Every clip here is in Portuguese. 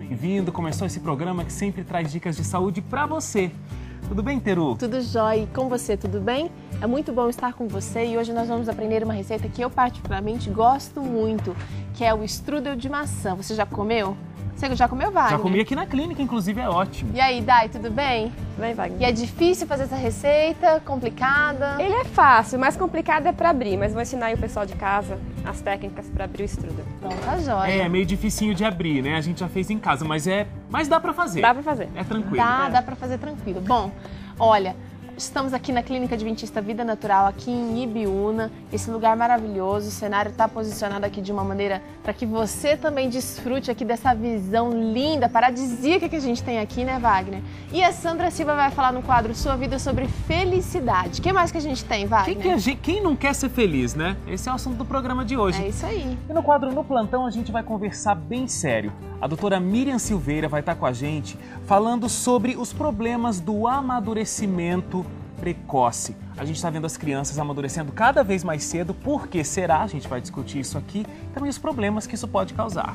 Bem-vindo, começou esse programa que sempre traz dicas de saúde para você. Tudo bem, Teru? Tudo jóia. E com você, tudo bem? É muito bom estar com você e hoje nós vamos aprender uma receita que eu particularmente gosto muito, que é o strudel de maçã. Você já comeu? Você já comeu, Wagner? Já comi aqui na clínica, inclusive é ótimo. E aí, Dai, tudo bem? Tudo bem, Wagner? E é difícil fazer essa receita? Complicada? Ele é fácil, o mais complicado é para abrir, mas vou ensinar aí o pessoal de casa as técnicas para abrir o strudel. Então tá jóia. É meio dificinho de abrir, né? A gente já fez em casa, mas dá pra fazer. Dá pra fazer. É tranquilo. Dá pra fazer tranquilo. Bom, olha, estamos aqui na Clínica Adventista Vida Natural, aqui em Ibiúna, esse lugar maravilhoso, o cenário está posicionado aqui de uma maneira para que você também desfrute aqui dessa visão linda, paradisíaca que a gente tem aqui, né, Wagner? E a Sandra Silva vai falar no quadro Sua Vida sobre felicidade. O que mais que a gente tem, Wagner? Quem não quer ser feliz, né? Esse é o assunto do programa de hoje. É isso aí. E no quadro No Plantão a gente vai conversar bem sério. A doutora Miriam Silveira vai estar com a gente falando sobre os problemas do amadurecimento precoce. A gente está vendo as crianças amadurecendo cada vez mais cedo. Por que será? A gente vai discutir isso aqui. Também os problemas que isso pode causar.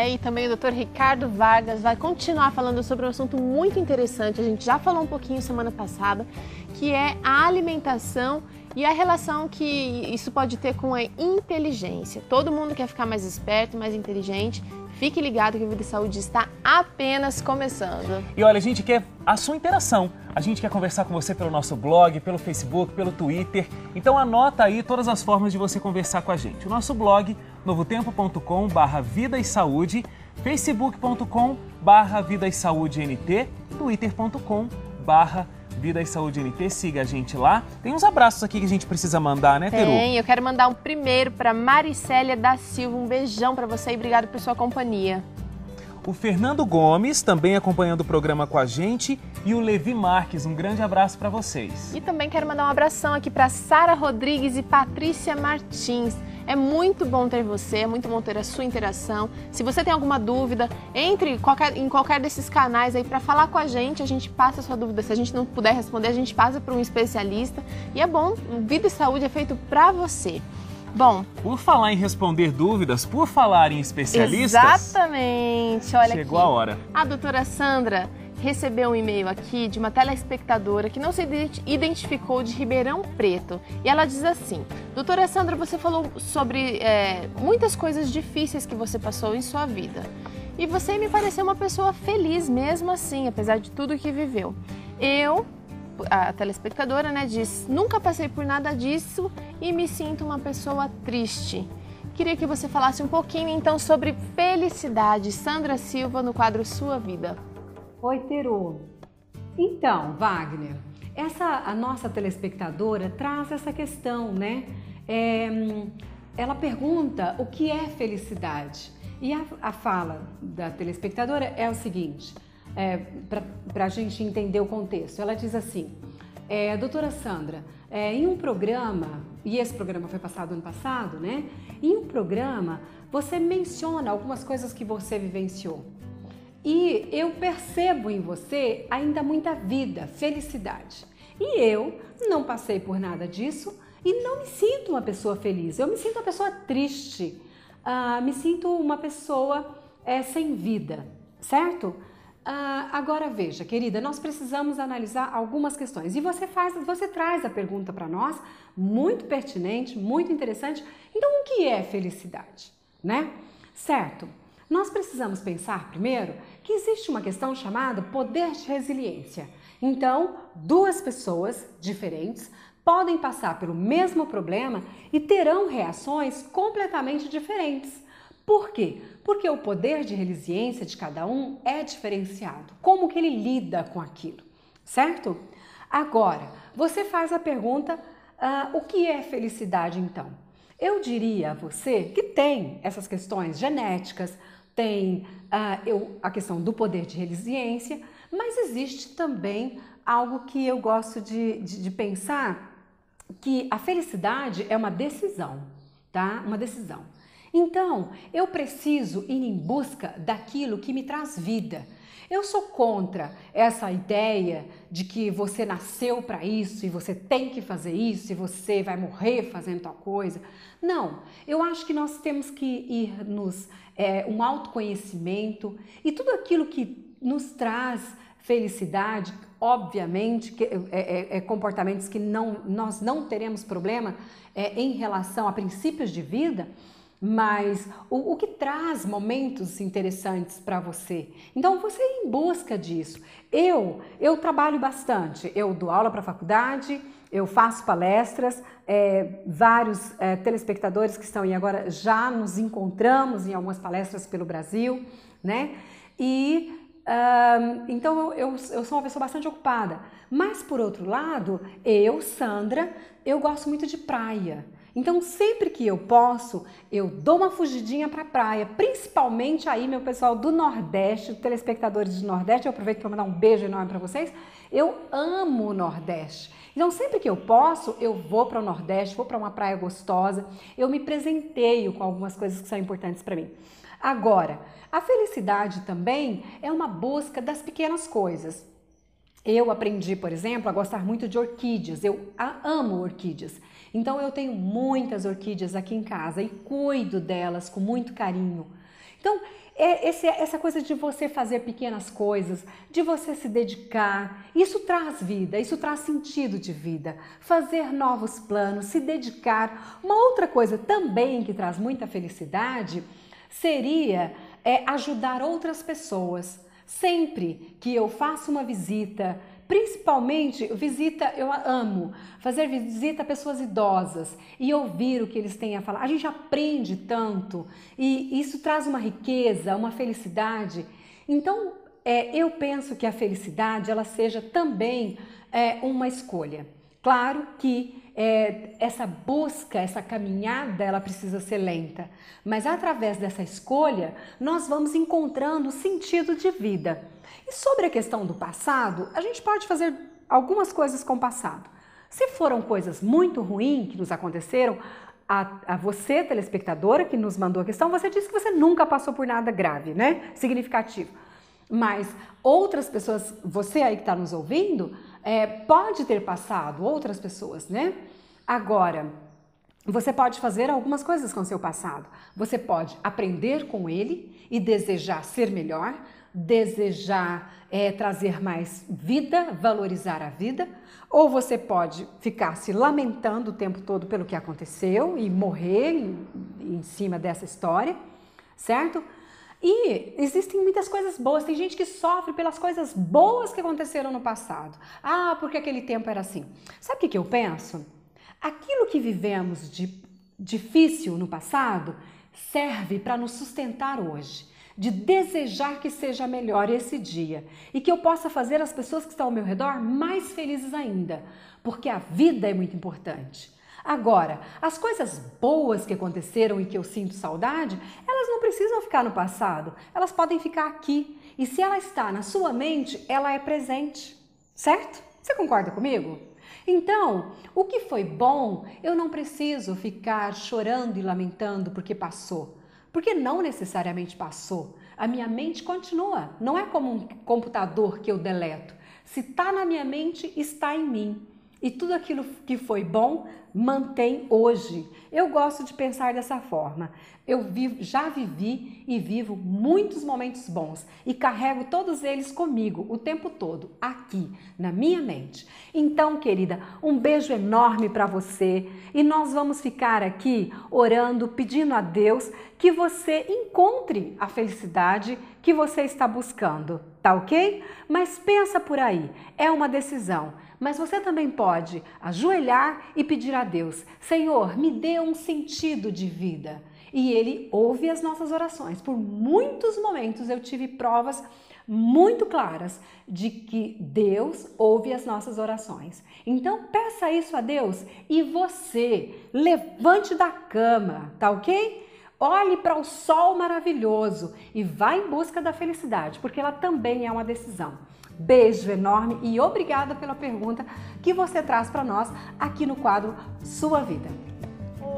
E também o Dr. Ricardo Vargas vai continuar falando sobre um assunto muito interessante. A gente já falou um pouquinho semana passada, que é a alimentação e a relação que isso pode ter com a inteligência. Todo mundo quer ficar mais esperto, mais inteligente. Fique ligado que o Vida e Saúde está apenas começando. E olha, a gente quer a sua interação. A gente quer conversar com você pelo nosso blog, pelo Facebook, pelo Twitter. Então anota aí todas as formas de você conversar com a gente. O nosso blog, novotempo.com/vida e saúde, facebook.com/vida e saúde nt, twitter.com/Vida e Saúde NT, siga a gente lá. Tem uns abraços aqui que a gente precisa mandar, né, Teru? Tem, eu quero mandar um primeiro para Maricélia da Silva, um beijão para você e obrigado por sua companhia. O Fernando Gomes também acompanhando o programa com a gente e o Levi Marques, um grande abraço para vocês. E também quero mandar um abração aqui para Sara Rodrigues e Patrícia Martins. É muito bom ter você, é muito bom ter a sua interação. Se você tem alguma dúvida, entre em qualquer desses canais aí para falar com a gente passa a sua dúvida. Se a gente não puder responder, a gente passa para um especialista. E é bom, Vida e Saúde é feito para você. Bom, por falar em responder dúvidas, por falar em especialistas... Exatamente, olha chegou aqui. A hora. A doutora Sandra recebeu um e-mail aqui de uma telespectadora que não se identificou, de Ribeirão Preto. E ela diz assim: doutora Sandra, você falou sobre muitas coisas difíceis que você passou em sua vida. E você me pareceu uma pessoa feliz mesmo assim, apesar de tudo que viveu. A telespectadora, né, diz: nunca passei por nada disso e me sinto uma pessoa triste. Queria que você falasse um pouquinho então sobre felicidade. Sandra Silva, no quadro Sua Vida. Oi, Teru. Então, Wagner, a nossa telespectadora traz essa questão, né? Ela pergunta o que é felicidade. E a fala da telespectadora é o seguinte, para a gente entender o contexto. Ela diz assim: doutora Sandra, em um programa, e esse programa foi passado ano passado, né? Em um programa, você menciona algumas coisas que você vivenciou. E eu percebo em você ainda muita vida, felicidade. E eu não passei por nada disso e não me sinto uma pessoa feliz. Eu me sinto uma pessoa triste, me sinto uma pessoa sem vida, certo? Agora veja, querida, nós precisamos analisar algumas questões. E você traz a pergunta para nós, muito pertinente, muito interessante. Então, o que é felicidade, né? Certo? Nós precisamos pensar primeiro que existe uma questão chamada poder de resiliência. Então, duas pessoas diferentes podem passar pelo mesmo problema e terão reações completamente diferentes. Por quê? Porque o poder de resiliência de cada um é diferenciado. Como que ele lida com aquilo, certo? Agora, você faz a pergunta, o que é felicidade então? Eu diria a você que tem essas questões genéticas, tem a questão do poder de resiliência, mas existe também algo que eu gosto de pensar, que a felicidade é uma decisão, tá? Uma decisão. Então, eu preciso ir em busca daquilo que me traz vida. Eu sou contra essa ideia de que você nasceu para isso e você tem que fazer isso e você vai morrer fazendo tal coisa. Não, eu acho que nós temos que ir um autoconhecimento e tudo aquilo que nos traz felicidade, obviamente, comportamentos que nós não teremos problema em relação a princípios de vida, mas o que traz momentos interessantes para você. Então, você ir em busca disso. Eu trabalho bastante, eu dou aula para a faculdade, eu faço palestras, vários telespectadores que estão aí agora já nos encontramos em algumas palestras pelo Brasil, né? Então eu sou uma pessoa bastante ocupada, mas por outro lado, Sandra, eu gosto muito de praia. Então sempre que eu posso, eu dou uma fugidinha para a praia, principalmente aí meu pessoal do Nordeste, telespectadores do Nordeste, eu aproveito para mandar um beijo enorme para vocês. Eu amo o Nordeste. Então sempre que eu posso, eu vou para o Nordeste, vou para uma praia gostosa, eu me presenteio com algumas coisas que são importantes para mim. Agora, a felicidade também é uma busca das pequenas coisas. Eu aprendi, por exemplo, a gostar muito de orquídeas. Eu amo orquídeas. Então eu tenho muitas orquídeas aqui em casa e cuido delas com muito carinho. Então, essa coisa de você fazer pequenas coisas, de você se dedicar, isso traz vida, isso traz sentido de vida. Fazer novos planos, se dedicar. Uma outra coisa também que traz muita felicidade seria ajudar outras pessoas. Sempre que eu faço uma visita, principalmente eu amo fazer visita a pessoas idosas e ouvir o que eles têm a falar. A gente aprende tanto e isso traz uma riqueza, uma felicidade. Então, eu penso que a felicidade ela seja também uma escolha. Claro que essa busca, essa caminhada, ela precisa ser lenta, mas através dessa escolha nós vamos encontrando sentido de vida. E sobre a questão do passado, a gente pode fazer algumas coisas com o passado. Se foram coisas muito ruins que nos aconteceram, a você, telespectadora, que nos mandou a questão, você disse que você nunca passou por nada grave, né? Significativo. Mas outras pessoas, você aí que está nos ouvindo, pode ter passado, outras pessoas, né? Agora, você pode fazer algumas coisas com o seu passado. Você pode aprender com ele e desejar ser melhor, desejar trazer mais vida, valorizar a vida, ou você pode ficar se lamentando o tempo todo pelo que aconteceu e morrer em cima dessa história, certo? E existem muitas coisas boas, tem gente que sofre pelas coisas boas que aconteceram no passado. Ah, porque aquele tempo era assim. Sabe o que eu penso? Aquilo que vivemos de difícil no passado serve para nos sustentar hoje, de desejar que seja melhor esse dia e que eu possa fazer as pessoas que estão ao meu redor mais felizes ainda, porque a vida é muito importante. Agora, as coisas boas que aconteceram e que eu sinto saudade, elas não precisam ficar no passado, elas podem ficar aqui. E se ela está na sua mente, ela é presente, certo? Você concorda comigo? Então, o que foi bom, eu não preciso ficar chorando e lamentando porque passou. Porque não necessariamente passou. A minha mente continua, não é como um computador que eu deleto. Se está na minha mente, está em mim. E tudo aquilo que foi bom, mantém hoje. Eu gosto de pensar dessa forma. Já vivi e vivo muitos momentos bons e carrego todos eles comigo o tempo todo, aqui, na minha mente. Então, querida, um beijo enorme para você e nós vamos ficar aqui orando, pedindo a Deus que você encontre a felicidade que você está buscando, tá ok? Mas pensa por aí, é uma decisão. Mas você também pode ajoelhar e pedir a Deus, Senhor, me dê um sentido de vida. E Ele ouve as nossas orações. Por muitos momentos eu tive provas muito claras de que Deus ouve as nossas orações. Então peça isso a Deus e você levante da cama, tá ok? Olhe para o sol maravilhoso e vá em busca da felicidade, porque ela também é uma decisão. Beijo enorme e obrigada pela pergunta que você traz para nós aqui no quadro Sua Vida.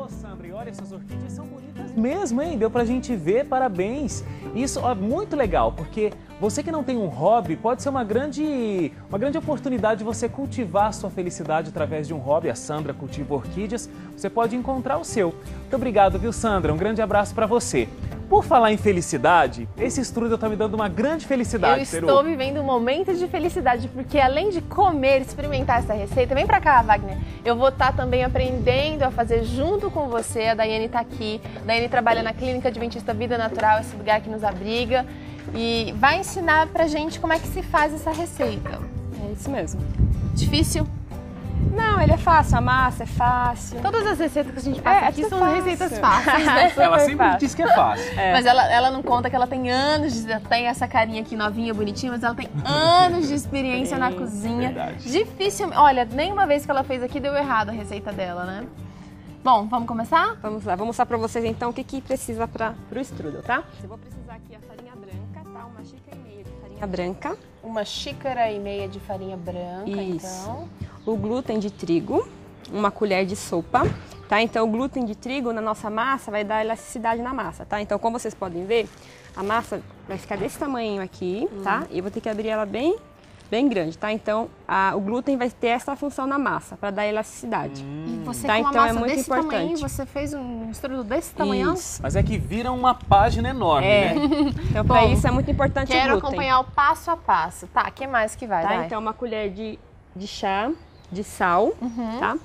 Ô, Sandra, e olha, essas orquídeas são bonitas mesmo, hein? Deu pra gente ver, parabéns. Isso é muito legal, porque você que não tem um hobby, pode ser uma grande oportunidade de você cultivar a sua felicidade através de um hobby. A Sandra cultiva orquídeas, você pode encontrar o seu. Muito obrigado, viu, Sandra? Um grande abraço pra você. Por falar em felicidade, esse strudel tá me dando uma grande felicidade, Eu Peru. estou vivendo um momento de felicidade, porque além de comer, experimentar essa receita, vem pra cá, Wagner, eu vou estar também aprendendo a fazer junto com você. A Daiane tá aqui, a Daiane trabalha na Clínica Adventista Vida Natural, esse lugar que nos abriga, e vai ensinar pra gente como é que se faz essa receita. É isso mesmo. Difícil? Não, ele é fácil, a massa é fácil. Todas as receitas que a gente passa aqui são fácil. receitas fáceis, né? Ela sempre fácil. diz que é fácil. Mas ela não conta que ela tem anos, tem essa carinha aqui novinha, bonitinha, mas ela tem anos de experiência na cozinha. Verdade. Difícil, olha, nenhuma vez que ela fez aqui deu errado a receita dela, né? Bom, vamos começar? Vamos lá, vou mostrar pra vocês então o que precisa pro strudel, tá? Eu vou precisar aqui a farinha branca, tá? 1,5 xícara de farinha branca. 1,5 xícara de farinha branca, Isso. então. O glúten de trigo, 1 colher de sopa, tá? Então o glúten de trigo na nossa massa vai dar elasticidade na massa, tá? Então como vocês podem ver, a massa vai ficar desse tamanho aqui, tá? E eu vou ter que abrir ela bem grande, tá? Então o glúten vai ter essa função na massa, para dar elasticidade. E você Tá, com uma então é massa muito desse importante. tamanho, você fez um strudel desse tamanho? Isso. Mas é que vira uma página enorme, É. né? Então para Bom, isso é muito importante o Quero glúten. acompanhar o passo a passo. Tá, o que mais que vai? Tá? Vai. Então 1 colher de chá de sal, tá?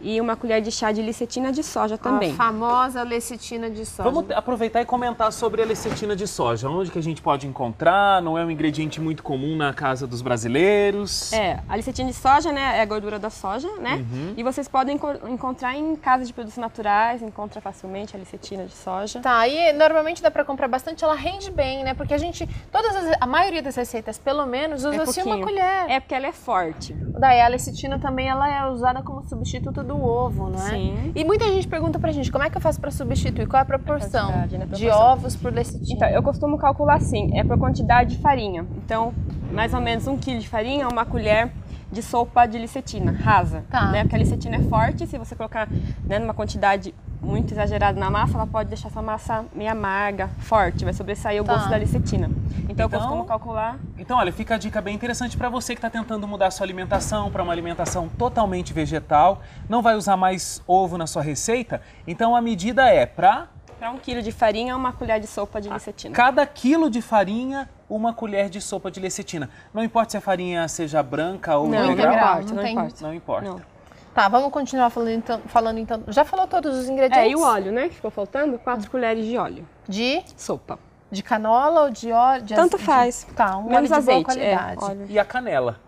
E 1 colher de chá de licetina de soja também. A famosa lecitina de soja. Vamos aproveitar e comentar sobre a lecitina de soja. Onde que a gente pode encontrar? Não é um ingrediente muito comum na casa dos brasileiros. É, a licetina de soja, né, é a gordura da soja, né? E vocês podem encontrar em casas de produtos naturais, encontra facilmente a licetina de soja. Tá, e normalmente dá pra comprar bastante, ela rende bem, né? Porque a maioria das receitas, pelo menos, usa assim uma pouquinho. colher. É porque ela é forte. Daí a lecitina também ela é usada como substituto do ovo, não é? Sim. E muita gente pergunta pra gente, como é que eu faço pra substituir? Qual é a proporção quantidade, né? de Proporção. ovos por lecitina? Então, eu costumo calcular assim, é por quantidade de farinha. Então, mais ou menos 1 quilo de farinha, 1 colher de sopa de licetina, rasa. Tá. Né? Porque a licetina é forte, se você colocar, né, numa quantidade muito exagerada na massa, ela pode deixar essa massa meio amarga, forte, vai sobressair o gosto da licetina. Então, eu costumo calcular. Então, olha, fica a dica bem interessante para você que está tentando mudar a sua alimentação para uma alimentação totalmente vegetal, não vai usar mais ovo na sua receita, então a medida é para Para 1 quilo de farinha, 1 colher de sopa de licetina. cada quilo de farinha, 1 colher de sopa de lecitina. Não importa se a farinha seja branca ou Não, integral. não tem- Não importa. Não. Tá, vamos continuar falando então. Já falou todos os ingredientes? E o óleo, né, que ficou faltando? 4 colheres de óleo. De Sopa. canola ou de óleo? Tanto faz. Tá, um Menos óleo de boa azeite. qualidade. Óleo. E a canela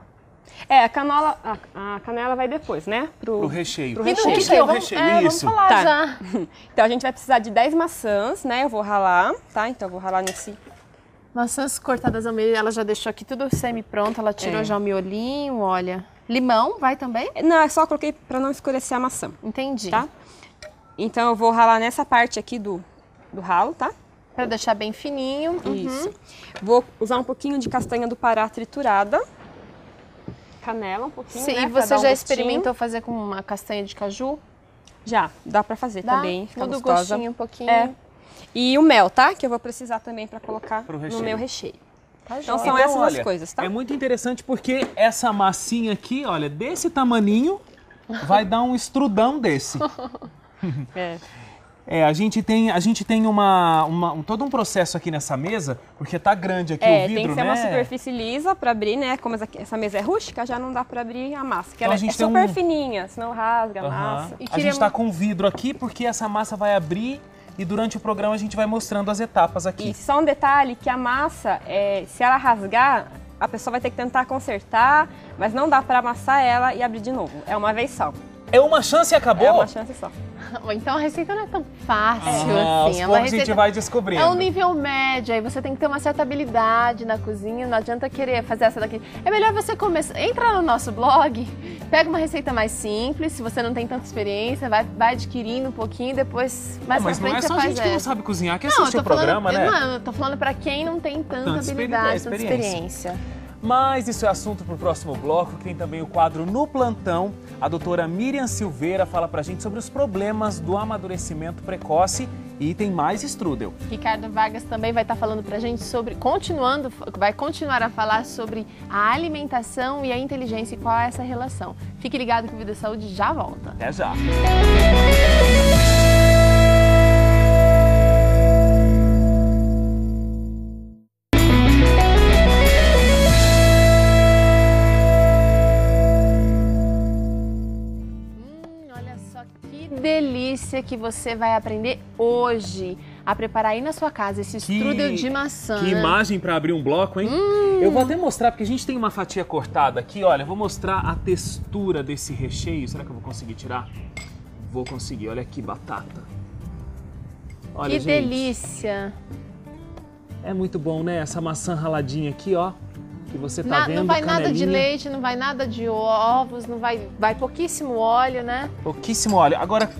A canola, a canela vai depois, né? pro recheio. pro E do recheio. O que é o vamos- recheio? vamos Isso. falar Tá. já. Então a gente vai precisar de 10 maçãs, né? Eu vou ralar, tá? Então eu vou ralar nesse... Maçãs cortadas ao meio, ela já deixou aqui tudo semi-pronto, ela tirou já o miolinho, olha. Limão, vai também? Não, é só coloquei pra não escurecer a maçã, Entendi. tá? Então eu vou ralar nessa parte aqui do ralo, tá? Pra deixar bem fininho. Isso. Vou usar um pouquinho de castanha do Pará triturada. Canela um pouquinho, Sim, né? e pra você dar um já gostinho. experimentou fazer com uma castanha de caju? Já, dá pra fazer Dá? também, fica Muda o gostosa. gostinho um pouquinho. É. E o mel, tá? Que eu vou precisar também pra colocar Pro no recheio. meu recheio. Tá Então joia. são essas olha, as coisas, tá? É muito interessante porque essa massinha aqui, olha, desse tamaninho, vai dar um estrudão desse. É. A gente tem todo um processo aqui nessa mesa, porque tá grande aqui o vidro, tem que ser né? uma superfície lisa para abrir, né? Como essa mesa é rústica, já não dá para abrir a massa. Porque Então ela a gente é tem super um- fininha, senão rasga a Aham. massa. E A queria- gente tá com vidro aqui porque essa massa vai abrir e durante o programa a gente vai mostrando as etapas aqui. E só um detalhe, que a massa, se ela rasgar, a pessoa vai ter que tentar consertar, mas não dá para amassar ela e abrir de novo. É uma vez só. É uma chance e acabou? É uma chance só. Então a receita não é tão fácil Aos assim. É uma poucos a receita... gente vai descobrindo. É um nível médio, aí você tem que ter uma certa habilidade na cozinha, não adianta querer fazer essa daqui. É melhor você começar, entra no nosso blog, pega uma receita mais simples, se você não tem tanta experiência, vai adquirindo um pouquinho, depois mais Mas pra não frente é você só a faz gente que não essa. sabe cozinhar que Não, eu assiste tô o programa, falando, né? não, eu tô falando pra quem não tem tanta Tanta habilidade, tanta experiência. experiência. Mas isso é assunto para o próximo bloco, que tem também o quadro No Plantão. A doutora Miriam Silveira fala pra gente sobre os problemas do amadurecimento precoce e tem mais strudel. Ricardo Vargas também vai estar falando pra gente sobre, vai continuar a falar sobre a alimentação e a inteligência e qual é essa relação. Fique ligado que o Vida e Saúde já volta. Até já! Delícia que você vai aprender hoje a preparar aí na sua casa esse strudel de maçã. Que imagem para abrir um bloco, hein? Eu vou até mostrar, porque a gente tem uma fatia cortada aqui, olha, eu vou mostrar a textura desse recheio. Será que eu vou conseguir tirar? Vou conseguir, olha que batata. Olha, que gente, delícia! É muito bom, né? Essa maçã raladinha aqui, ó. Que você tá vendo, não vai canelinha. nada de leite, não vai nada de ovos, não vai pouquíssimo óleo, né? Pouquíssimo óleo. Agora,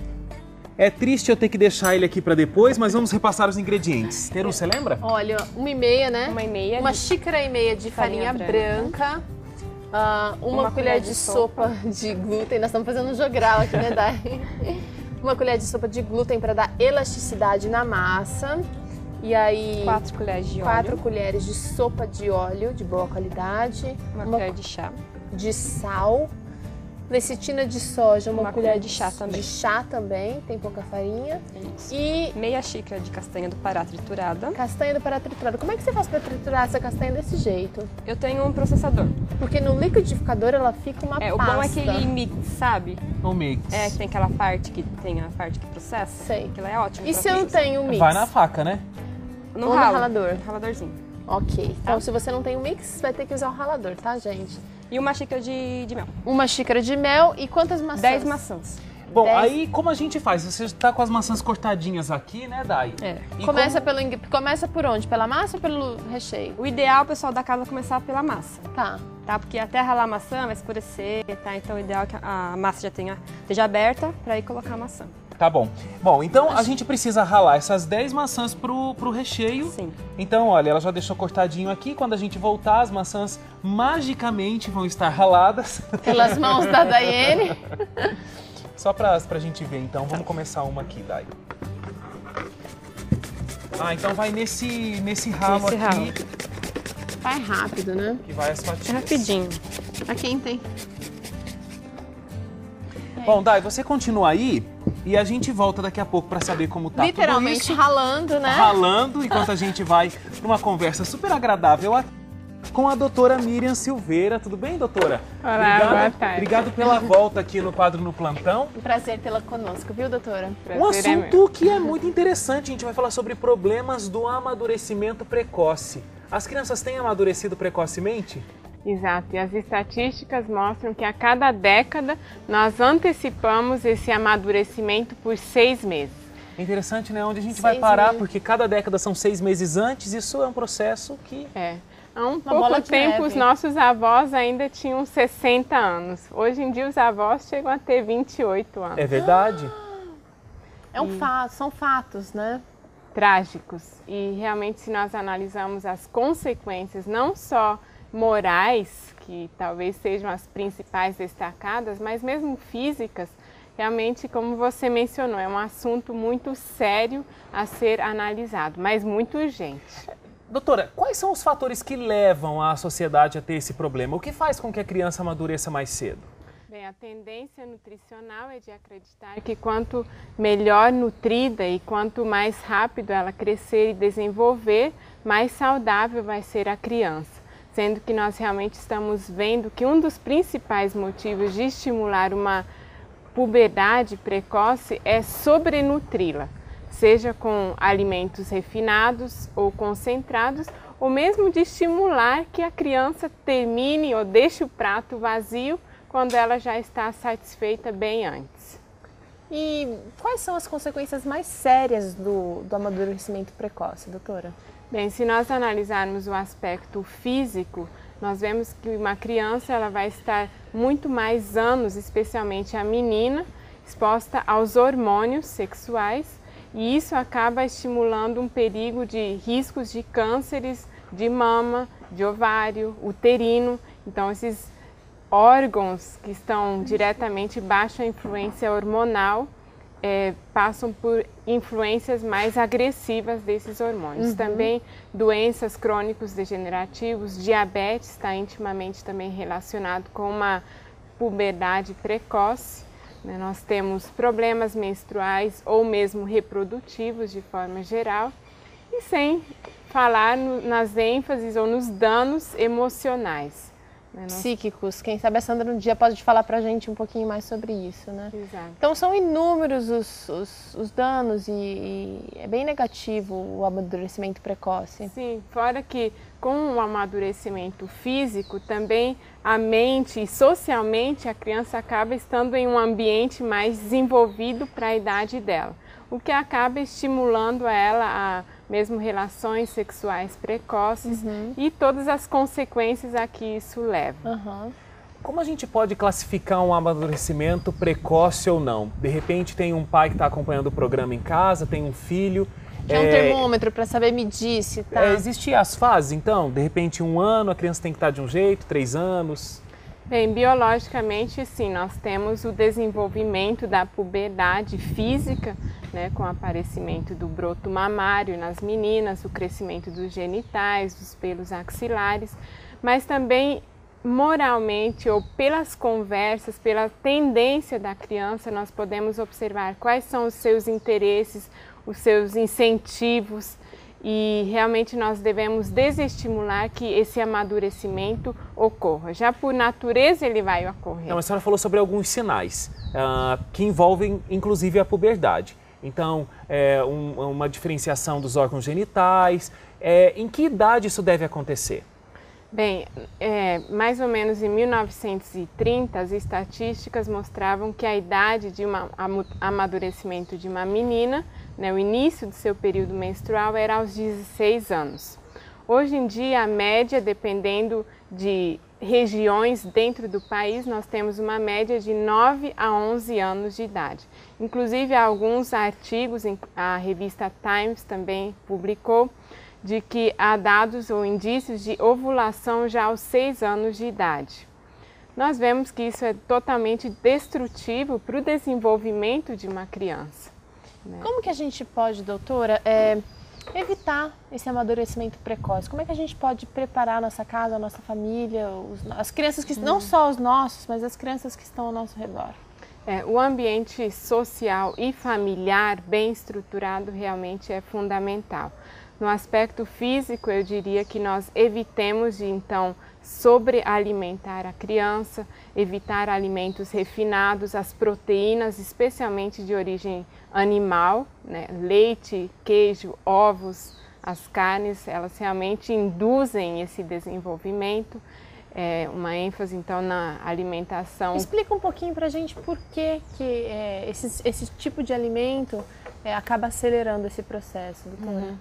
é triste eu ter que deixar ele aqui para depois, mas vamos repassar os ingredientes. Teru, você lembra? Olha, 1,5, né? 1,5. Uma xícara e meia de farinha branca. Uma colher de sopa de glúten. Nós estamos fazendo um jogral aqui, né, Dai? Uma colher de sopa de glúten para dar elasticidade na massa. E aí, 4 colheres de óleo. 4 colheres de sopa de óleo de boa qualidade. Uma colher de chá. De sal. Lecitina de soja, uma colher de chá também. De chá também, tem pouca farinha. Isso. E meia xícara de castanha do Pará triturada. Castanha do Pará triturada. Como é que você faz para triturar essa castanha desse jeito? Eu tenho um processador. Porque no liquidificador ela fica uma pasta. O bom é aquele mix, sabe? O mix. É, que tem aquela parte que tem a parte que processa. Sei. Aquilo é ótimo. E se eu não tenho o mix? Vai na faca, né? No Ou no ralador? No raladorzinho. Ok. Então, se você não tem o mix, vai ter que usar o ralador, tá, gente? E uma xícara de mel. Uma xícara de mel e quantas maçãs? 10 maçãs. Bom, 10. aí como a gente faz? Você está com as maçãs cortadinhas aqui, né, Dai? É. E Começa por onde? Pela massa ou pelo recheio? O ideal, pessoal da casa, é começar pela massa. Tá. Tá? Porque até ralar a maçã vai escurecer, tá? Então o ideal é que a massa já esteja aberta para aí colocar a maçã. Tá bom. Bom, então a gente precisa ralar essas 10 maçãs pro recheio. Sim. Então, olha, ela já deixou cortadinho aqui. Quando a gente voltar, as maçãs magicamente vão estar raladas. Pelas mãos da Daiane. Só pra gente ver, então. Vamos começar uma aqui, Dai. Então vai nesse ralo aqui. ralo. Vai rápido, né? Que vai as fatias. É rapidinho. A quem tem? Bom, Dai, você continua aí e a gente volta daqui a pouco para saber como tá Literalmente tudo isso. ralando, né? Ralando, enquanto a gente vai para uma conversa super agradável aqui com a doutora Miriam Silveira. Tudo bem, doutora? Olá, boa tarde. Obrigado pela volta aqui no quadro No Plantão. Um prazer tê-la conosco, viu, doutora? Um assunto que é muito interessante. A gente vai falar sobre problemas do amadurecimento precoce. As crianças têm amadurecido precocemente? Exato, e as estatísticas mostram que a cada década nós antecipamos esse amadurecimento por 6 meses. É interessante, né? Onde a gente 6 vai parar, meses. porque cada década são 6 meses antes. Isso é um processo que... Há um bola pouco de tempo, neve. os nossos avós ainda tinham 60 anos. Hoje em dia, os avós chegam a ter 28 anos. É verdade? É um fato, são fatos, né? Trágicos. E realmente, se nós analisarmos as consequências, não só morais, que talvez sejam as principais destacadas, mas mesmo físicas, realmente, como você mencionou, é um assunto muito sério a ser analisado, mas muito urgente. Doutora, quais são os fatores que levam a sociedade a ter esse problema? O que faz com que a criança amadureça mais cedo? Bem, a tendência nutricional é de acreditar que quanto melhor nutrida e quanto mais rápido ela crescer e desenvolver, mais saudável vai ser a criança. Sendo que nós realmente estamos vendo que um dos principais motivos de estimular uma puberdade precoce é sobrenutri-la, seja com alimentos refinados ou concentrados, ou mesmo de estimular que a criança termine ou deixe o prato vazio quando ela já está satisfeita bem antes. E quais são as consequências mais sérias do amadurecimento precoce, doutora? Bem, se nós analisarmos o aspecto físico, nós vemos que uma criança ela vai estar muito mais anos, especialmente a menina, exposta aos hormônios sexuais e isso acaba estimulando um perigo de riscos de cânceres de mama, de ovário, uterino. Então, esses órgãos que estão diretamente baixo a influência hormonal passam por influências mais agressivas desses hormônios. Também doenças crônicos degenerativos, diabetes está intimamente também relacionado com uma puberdade precoce. Nós temos problemas menstruais ou mesmo reprodutivos de forma geral, e sem falar nas ênfases ou nos danos emocionais. Psíquicos. Quem sabe a Sandra um dia pode falar pra gente um pouquinho mais sobre isso, né? Exato. Então são inúmeros os danos e é bem negativo o amadurecimento precoce. Sim, fora que com o amadurecimento físico também a mente e socialmente a criança acaba estando em um ambiente mais desenvolvido para a idade dela, o que acaba estimulando ela a mesmo relações sexuais precoces e todas as consequências a que isso leva. Como a gente pode classificar um amadurecimento precoce ou não? De repente tem um pai que está acompanhando o programa em casa, tem um filho. Tem um termômetro para saber medir se tá... Existem as fases, então? De repente 1 ano, a criança tem que estar de um jeito, 3 anos... Bem, biologicamente, sim, nós temos o desenvolvimento da puberdade física, né, com o aparecimento do broto mamário nas meninas, o crescimento dos genitais, dos pelos axilares, mas também moralmente ou pelas conversas, pela tendência da criança, nós podemos observar quais são os seus interesses, os seus incentivos, e realmente nós devemos desestimular que esse amadurecimento ocorra. Já por natureza ele vai ocorrer. Não, a senhora falou sobre alguns sinais que envolvem inclusive a puberdade. Então, uma diferenciação dos órgãos genitais. Em que idade isso deve acontecer? Bem, mais ou menos em 1930, as estatísticas mostravam que a idade de amadurecimento de uma menina, né, o início do seu período menstrual, era aos 16 anos. Hoje em dia, a média, dependendo de regiões dentro do país, nós temos uma média de 9 a 11 anos de idade. Inclusive, alguns artigos, a revista Times também publicou, de que há dados ou indícios de ovulação já aos 6 anos de idade. Nós vemos que isso é totalmente destrutivo para o desenvolvimento de uma criança, né? Como que a gente pode, doutora, evitar esse amadurecimento precoce? Como é que a gente pode preparar a nossa casa, a nossa família, as crianças que não só os nossos, mas as crianças que estão ao nosso redor? O ambiente social e familiar bem estruturado realmente é fundamental. No aspecto físico, eu diria que nós evitemos de, então, sobrealimentar a criança, evitar alimentos refinados, as proteínas, especialmente de origem animal, né? Leite, queijo, ovos, as carnes, elas realmente induzem esse desenvolvimento. Uma ênfase, então, na alimentação. Explica um pouquinho para a gente por que esse tipo de alimento acaba acelerando esse processo, doutora.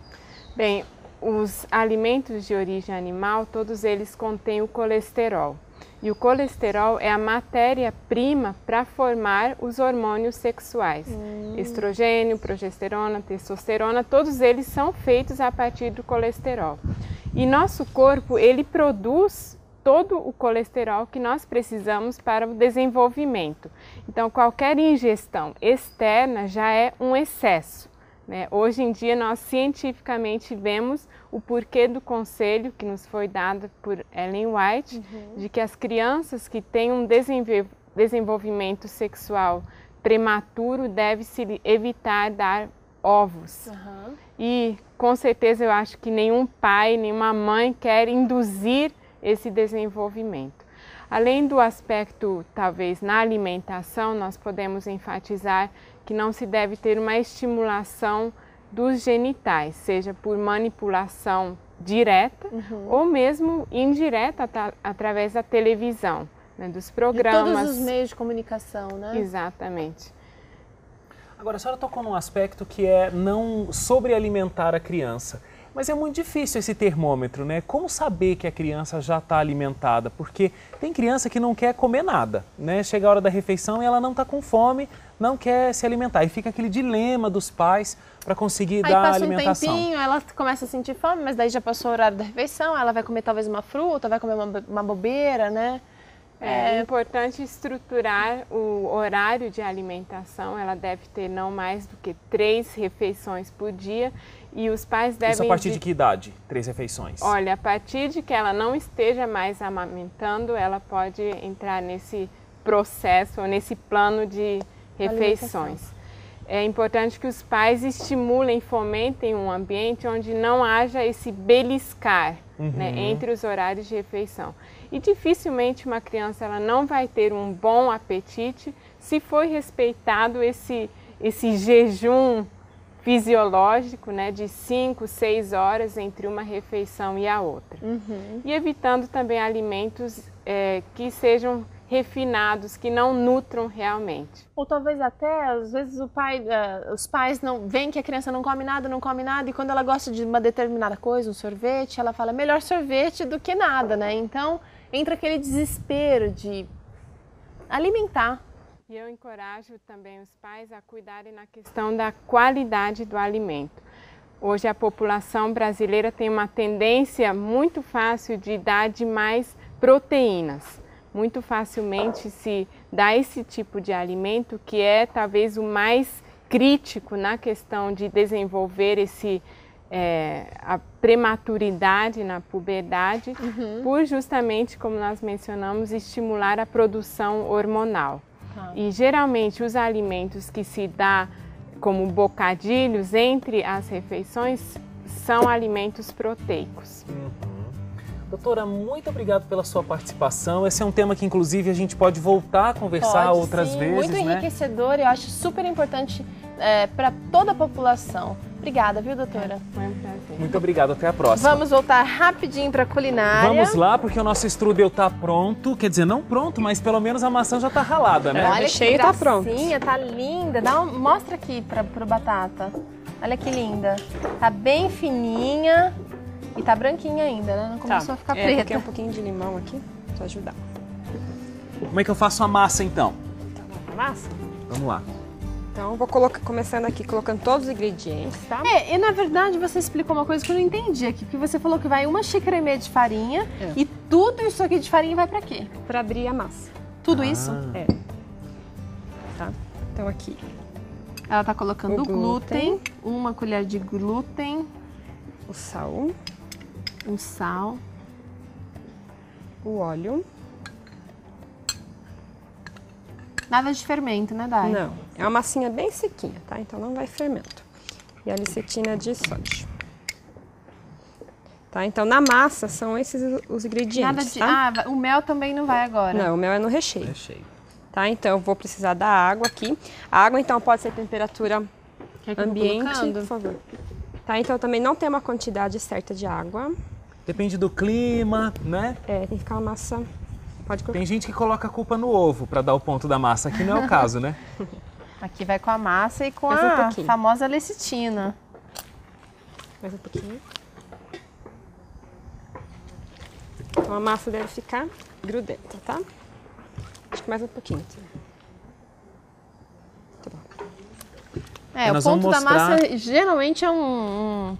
Bem, os alimentos de origem animal, todos eles contêm o colesterol. E o colesterol é a matéria-prima para formar os hormônios sexuais. Estrogênio, progesterona, testosterona, todos eles são feitos a partir do colesterol. E nosso corpo, ele produz todo o colesterol que nós precisamos para o desenvolvimento. Então, qualquer ingestão externa já é um excesso, né? Hoje em dia, nós cientificamente vemos o porquê do conselho que nos foi dado por Ellen White, de que as crianças que têm um desenvolvimento sexual prematuro deve-se evitar dar ovos. E, com certeza, eu acho que nenhum pai, nenhuma mãe quer induzir esse desenvolvimento. Além do aspecto, talvez, na alimentação, nós podemos enfatizar que não se deve ter uma estimulação dos genitais, seja por manipulação direta ou mesmo indireta através da televisão, né, dos programas. De todos os meios de comunicação, né? Exatamente. Agora, a senhora tocou num aspecto que é não sobrealimentar a criança. Mas é muito difícil esse termômetro, né? Como saber que a criança já está alimentada? Porque tem criança que não quer comer nada, né? Chega a hora da refeição e ela não está com fome, não quer se alimentar. E fica aquele dilema dos pais para conseguir dar a alimentação. Aí passa um tempinho, ela começa a sentir fome, mas daí já passou o horário da refeição, ela vai comer talvez uma fruta, vai comer uma bobeira, né? É importante estruturar o horário de alimentação. Ela deve ter não mais do que 3 refeições por dia e os pais devem... Isso a partir de que idade? 3 refeições? Olha, a partir de que ela não esteja mais amamentando, ela pode entrar nesse processo ou nesse plano de refeições. É importante que os pais estimulem, fomentem um ambiente onde não haja esse beliscar, né, entre os horários de refeição. E dificilmente uma criança ela não vai ter um bom apetite se for respeitado esse jejum fisiológico, né, de 5, 6 horas entre uma refeição e a outra. E evitando também alimentos que sejam refinados, que não nutram realmente. Ou talvez até, às vezes, os pais não veem que a criança não come nada, e quando ela gosta de uma determinada coisa, um sorvete, ela fala, melhor sorvete do que nada, né? Então, entra aquele desespero de alimentar. E eu encorajo também os pais a cuidarem na questão da qualidade do alimento. Hoje a população brasileira tem uma tendência muito fácil de dar demais proteínas. Muito facilmente se dá esse tipo de alimento que é talvez o mais crítico na questão de desenvolver a prematuridade na puberdade, por justamente, como nós mencionamos, estimular a produção hormonal. E geralmente os alimentos que se dá como bocadilhos entre as refeições são alimentos proteicos. Doutora, muito obrigado pela sua participação. Esse é um tema que, inclusive, a gente pode voltar a conversar outras vezes, muito enriquecedor, eu acho super importante para toda a população. Obrigada, viu, doutora? Foi um prazer. Muito obrigado, até a próxima. Vamos voltar rapidinho para a culinária. Vamos lá, porque o nosso strudel está pronto. Quer dizer, não pronto, mas pelo menos a maçã já está ralada, né? Olha o recheio tá pronto. Tá linda. Mostra aqui pro Batata. Olha que linda. Tá bem fininha. E tá branquinha ainda, né? Não começou a ficar preta. Tem um pouquinho de limão aqui para ajudar. Como é que eu faço a massa, então? A massa? Vamos lá. Então, vou começando aqui, colocando todos os ingredientes, tá? E na verdade você explicou uma coisa que eu não entendi aqui. Porque você falou que vai 1,5 xícara de farinha e tudo isso aqui de farinha vai pra quê? Para abrir a massa. Tudo isso? Tá? Então, aqui. Ela tá colocando O glúten. 1 colher de glúten, O sal, o sal, o óleo. nada de fermento, né, Dai? Não, é uma massinha bem sequinha, tá? Então não vai fermento. E a licetina de sódio. Tá? Então na massa são esses os ingredientes, Nada de... tá? o mel também não vai agora. Não, o mel é no recheio. Recheio. Tá? Então eu vou precisar da água aqui. A água então pode ser temperatura Quer que eu vou ambiente, colocando? por favor. Tá? Então também não tem uma quantidade certa de água. Depende do clima, né? Tem que ficar uma massa... Pode colocar. Tem gente que coloca a culpa no ovo para dar o ponto da massa. Aqui não é o caso, né? Aqui vai com a massa e com Mais um a pouquinho. famosa lecitina. Mais um pouquinho. Então a massa deve ficar grudenta, tá? Acho que mais um pouquinho. Muito bom. O nós ponto vamos da massa geralmente é um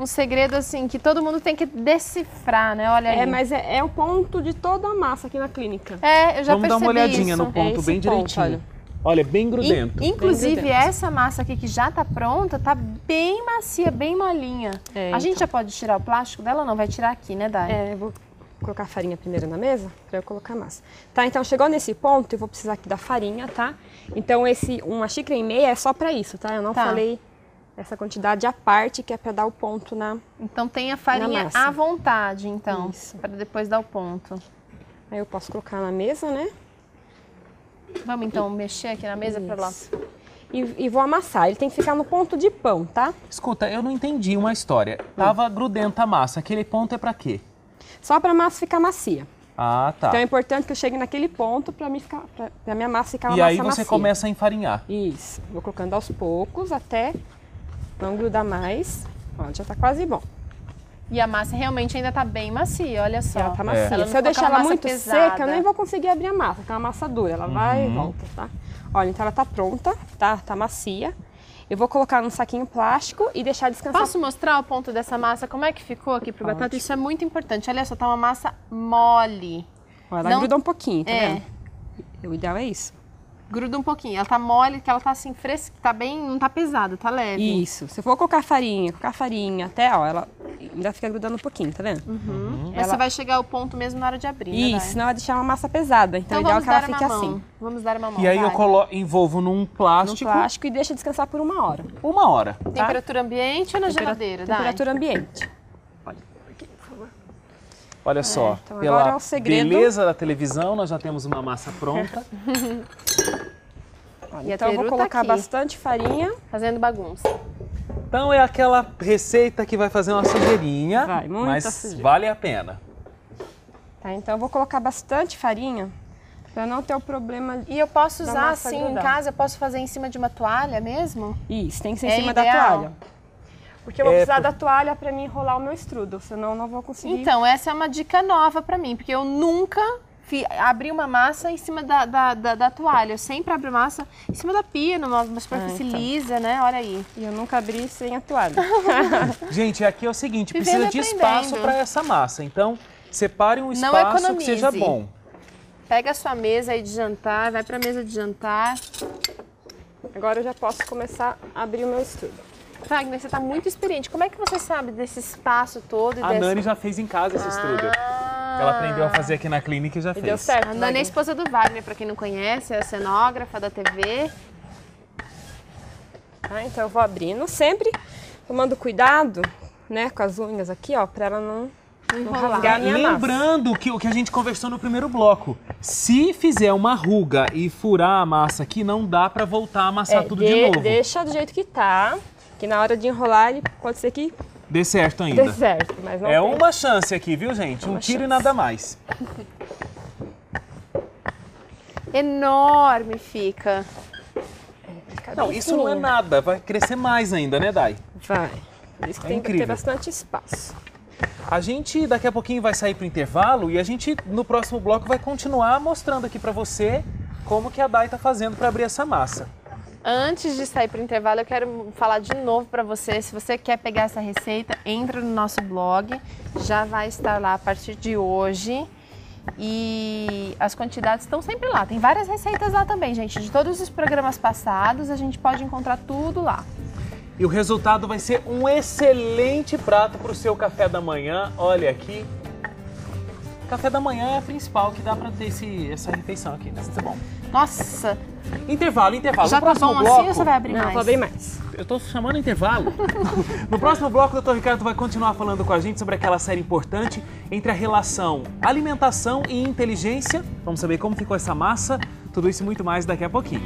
segredo assim que todo mundo tem que decifrar, né? Olha aí. Mas é o ponto de toda a massa aqui na clínica. Eu já Vamos dar uma olhadinha isso. no ponto esse bem ponto, direitinho. Olha, bem grudento. Inclusive, Bem grudento. essa massa aqui que já tá pronta, tá bem macia, bem molinha. A gente já pode tirar o plástico dela ou não? Vai tirar aqui, né, Dai? Eu vou colocar a farinha primeiro na mesa para eu colocar a massa. Tá, então chegou nesse ponto, eu vou precisar aqui da farinha, tá? Então esse 1,5 xícara é só para isso, tá? Eu não falei essa quantidade à parte, que é para dar o ponto na... Então tem a farinha massa. à vontade, então, Isso. para depois dar o ponto. Aí eu posso colocar na mesa, né? Vamos então mexer aqui na mesa para lá. Isso. E vou amassar. Ele tem que ficar no ponto de pão, tá? Escuta, eu não entendi uma história. Tava grudenta a massa. Aquele ponto é para quê? Só para a massa ficar macia. Ah, tá. Então é importante que eu chegue naquele ponto para minha massa ficar uma E massa aí você macia. começa a enfarinhar. Isso. Vou colocando aos poucos até não grudar mais. Ó, já tá quase bom. E a massa realmente ainda tá bem macia, olha só. Ela tá macia. Ela não Se eu ficou deixar aquela ela massa muito pesada. seca, eu nem vou conseguir abrir a massa, que é uma massa dura. Ela vai e volta, tá? Olha, então ela tá pronta, tá? Tá macia. Eu vou colocar num saquinho plástico e deixar descansar. Posso mostrar o ponto dessa massa, como é que ficou aqui pro Pode. batata? Isso é muito importante. Olha só, tá uma massa mole. Ó, ela Não- gruda um pouquinho, tá É. vendo? O ideal é isso. Gruda um pouquinho. Ela tá mole, que ela tá assim fresca, tá bem, não tá pesada, tá leve. Isso. Se eu for colocar farinha, até, ó, ela ainda fica grudando um pouquinho, tá vendo? Mas Ela- você vai chegar ao ponto mesmo na hora de abrir, né, Isso, Dai? senão vai deixar uma massa pesada. Então, o Então ideal é vamos que ela dar uma fique mão. assim. Vamos dar uma mão, E aí eu vai. envolvo num No plástico plástico e deixa descansar por 1 hora. 1 hora. Temperatura ambiente ou na geladeira, Dai? Temperatura ambiente. Olha só, então pela agora é o segredo. beleza da televisão, nós já temos uma massa pronta. Olha, E a então eu vou peru tá colocar aqui. bastante farinha. Fazendo bagunça. Então é aquela receita que vai fazer uma sujeirinha, Vai, muita mas sujeira. vale a pena. Tá, então eu vou colocar bastante farinha para não ter o problema. E eu posso Da usar massa assim em grudar. casa, eu posso fazer em cima de uma toalha mesmo? Isso, tem que ser É em cima da ideal. toalha. Porque eu vou É, precisar da toalha para mim enrolar o meu strudel, senão eu não vou conseguir. Então, essa é uma dica nova pra mim, porque eu nunca abri uma massa em cima da toalha. Eu sempre abro massa em cima da pia, numa superfície então. lisa, né? Olha aí. E eu nunca abri sem a toalha. Gente, aqui é o seguinte, Vivendo precisa de e espaço aprendendo. para essa massa. Então, separe um Não espaço que economize. seja bom. Pega a sua mesa aí de jantar, vai pra mesa de jantar. Agora eu já posso começar a abrir o meu strudel. Wagner, você tá muito experiente. Como é que você sabe desse espaço todo? E A Nani já fez em casa esse strudel. Ela aprendeu a fazer aqui na clínica e já E fez. deu certo. A Nani é a Wagner? esposa do Wagner, pra quem não conhece, é a cenógrafa da TV. Tá, então eu vou abrindo, sempre tomando cuidado, né, com as unhas aqui, ó, pra ela não rasgar a minha massa. Lembrando que o que a gente conversou no primeiro bloco, se fizer uma ruga e furar a massa aqui, não dá pra voltar a amassar tudo de novo. Deixa do jeito que tá, que na hora de enrolar ele pode ser que Dê certo ainda. dê certo, mas não É tem. uma chance aqui, viu, gente? Um tiro e nada mais. Enorme fica. Não, isso não é nada. Vai crescer mais ainda, né, Dai? Vai. Por isso que É tem que incrível. ter bastante espaço. A gente daqui a pouquinho vai sair pro intervalo e a gente no próximo bloco vai continuar mostrando aqui pra você como que a Dai tá fazendo pra abrir essa massa. Antes de sair para o intervalo, eu quero falar de novo para você. Se você quer pegar essa receita, entra no nosso blog. Já vai estar lá a partir de hoje. E as quantidades estão sempre lá. Tem várias receitas lá também, gente. De todos os programas passados, a gente pode encontrar tudo lá. E o resultado vai ser um excelente prato pro seu café da manhã. Olha aqui. Café da manhã é a principal que dá pra ter essa refeição aqui, né? Isso é bom. Nossa, Intervalo. já No tá próximo bom bloco, assim ou você vai abrir Não, mais? vou abrir mais. Eu tô chamando intervalo. No próximo bloco, o Dr. Ricardo vai continuar falando com a gente sobre aquela série importante entre a relação alimentação e inteligência. Vamos saber como ficou essa massa. Tudo isso e muito mais daqui a pouquinho.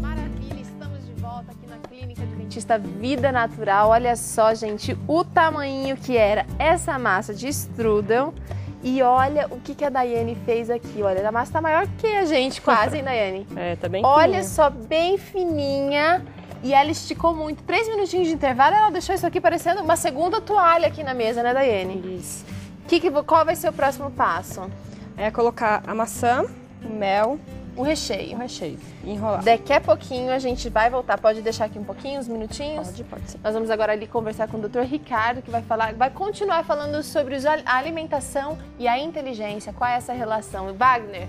Maravilha, estamos de volta aqui na Clínica de Dentista Vida Natural. Olha só, gente, o tamanho que era essa massa de strudel. E olha o que a Daiane fez aqui. Olha, a massa tá maior que a gente quase, hein, Daiane? É, tá bem Olha fininha. só, bem fininha. E ela esticou muito. 3 minutinhos de intervalo, ela deixou isso aqui parecendo uma segunda toalha aqui na mesa, né, Daiane? Isso. Qual vai ser o próximo passo? É colocar a maçã, o mel O e recheio. o recheio. E enrolar. Daqui a pouquinho a gente vai voltar. Pode deixar aqui um pouquinho, uns minutinhos? Pode ser. Nós vamos agora ali conversar com o Dr. Ricardo, que vai continuar falando sobre a alimentação e a inteligência. Qual é essa relação? Wagner?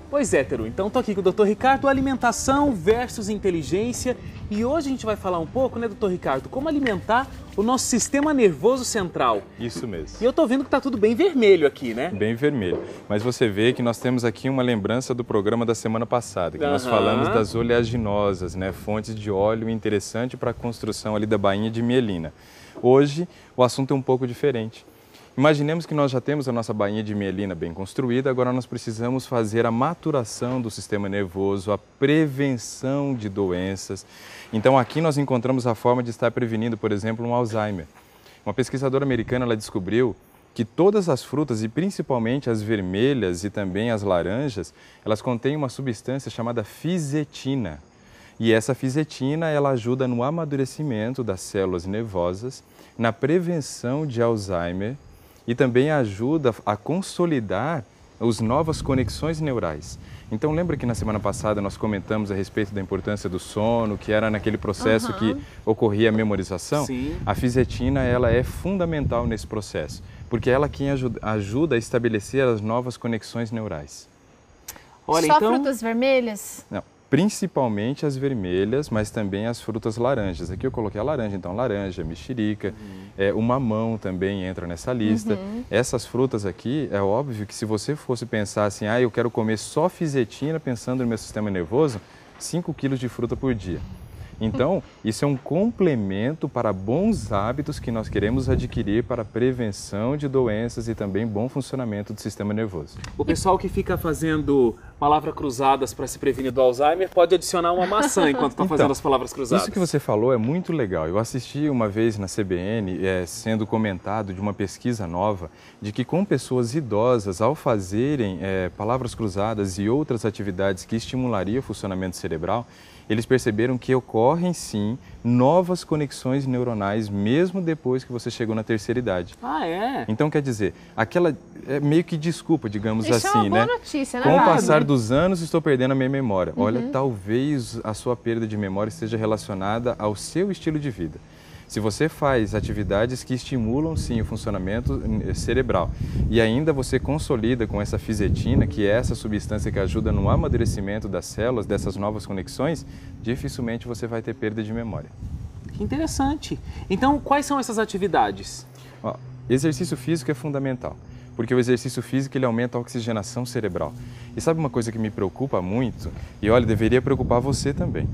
Pois é, Teru. Então tô aqui com o Dr. Ricardo, alimentação versus inteligência. E hoje a gente vai falar um pouco, né, Dr. Ricardo, como alimentar o nosso sistema nervoso central. Isso mesmo. E eu tô vendo que tá tudo bem vermelho aqui, né? Bem vermelho. Mas você vê que nós temos aqui uma lembrança do programa da semana passada, que nós Aham. falamos das oleaginosas, né? Fontes de óleo interessante para a construção ali da bainha de mielina. Hoje o assunto é um pouco diferente. Imaginemos que nós já temos a nossa bainha de mielina bem construída, agora nós precisamos fazer a maturação do sistema nervoso, a prevenção de doenças. Então aqui nós encontramos a forma de estar prevenindo, por exemplo, um Alzheimer. Uma pesquisadora americana ela descobriu que todas as frutas, e principalmente as vermelhas e também as laranjas, elas contêm uma substância chamada fisetina. E essa fisetina, ela ajuda no amadurecimento das células nervosas, na prevenção de Alzheimer e também ajuda a consolidar as novas conexões neurais. Então, lembra que na semana passada nós comentamos a respeito da importância do sono, que era naquele processo que ocorria a memorização? Sim. A fisetina, ela é fundamental nesse processo, porque ela quem ajuda a estabelecer as novas conexões neurais. Olha, Só então... frutas vermelhas? Não, principalmente as vermelhas, mas também as frutas laranjas. Aqui eu coloquei a laranja, então laranja, mexerica, o mamão também entra nessa lista. Essas frutas aqui, é óbvio que se você fosse pensar assim, eu quero comer só fisetina pensando no meu sistema nervoso, 5 quilos de fruta por dia. Então, isso é um complemento para bons hábitos que nós queremos adquirir para a prevenção de doenças e também bom funcionamento do sistema nervoso. O pessoal que fica fazendo palavras cruzadas para se prevenir do Alzheimer pode adicionar uma maçã enquanto está fazendo as palavras cruzadas. Isso que você falou é muito legal. Eu assisti uma vez na CBN, sendo comentado de uma pesquisa nova, de que com pessoas idosas, ao fazerem palavras cruzadas e outras atividades que estimulariam o funcionamento cerebral, eles perceberam que ocorrem sim novas conexões neuronais mesmo depois que você chegou na terceira idade. Ah, é? Então, quer dizer, aquela é meio que desculpa, digamos Isso assim, é uma boa né? notícia, né, Com o Wagner? passar dos anos, estou perdendo a minha memória. Olha, talvez a sua perda de memória esteja relacionada ao seu estilo de vida. Se você faz atividades que estimulam sim o funcionamento cerebral e ainda você consolida com essa fisetina, que é essa substância que ajuda no amadurecimento das células, dessas novas conexões, dificilmente você vai ter perda de memória. Que interessante. Então, quais são essas atividades? Exercício físico é fundamental, porque o exercício físico ele aumenta a oxigenação cerebral. E sabe uma coisa que me preocupa muito? E olha, deveria preocupar você também.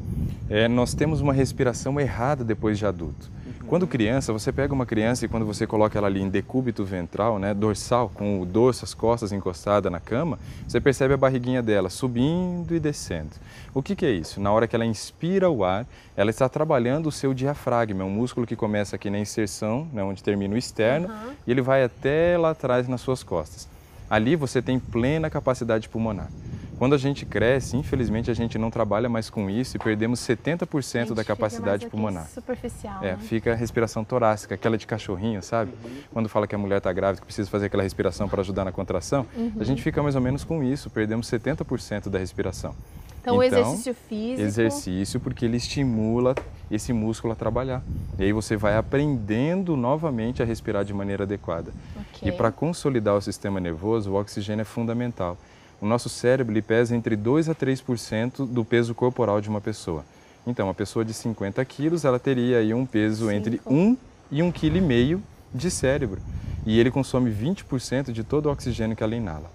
Nós temos uma respiração errada depois de adulto. Quando criança, você pega uma criança e quando você coloca ela ali em decúbito ventral, né, dorsal, com o dorso, as costas encostadas na cama, você percebe a barriguinha dela subindo e descendo. O que é isso? Na hora que ela inspira o ar, ela está trabalhando o seu diafragma, é um músculo que começa aqui na inserção, né, onde termina o externo, e ele vai até lá atrás nas suas costas. Ali você tem plena capacidade pulmonar. Quando a gente cresce, infelizmente, a gente não trabalha mais com isso e perdemos 70% da capacidade pulmonar. Superficial, né? Fica a respiração torácica, aquela de cachorrinho, sabe? Quando fala que a mulher está grávida, que precisa fazer aquela respiração para ajudar na contração, a gente fica mais ou menos com isso, perdemos 70% da respiração. Então, o exercício físico... Exercício, porque ele estimula esse músculo a trabalhar. E aí você vai aprendendo novamente a respirar de maneira adequada. Ok. E para consolidar o sistema nervoso, o oxigênio é fundamental. O nosso cérebro ele pesa entre 2 a 3% do peso corporal de uma pessoa. Então, uma pessoa de 50 quilos, ela teria aí um peso entre 1 e 1,5 kg de cérebro. E ele consome 20% de todo o oxigênio que ela inala.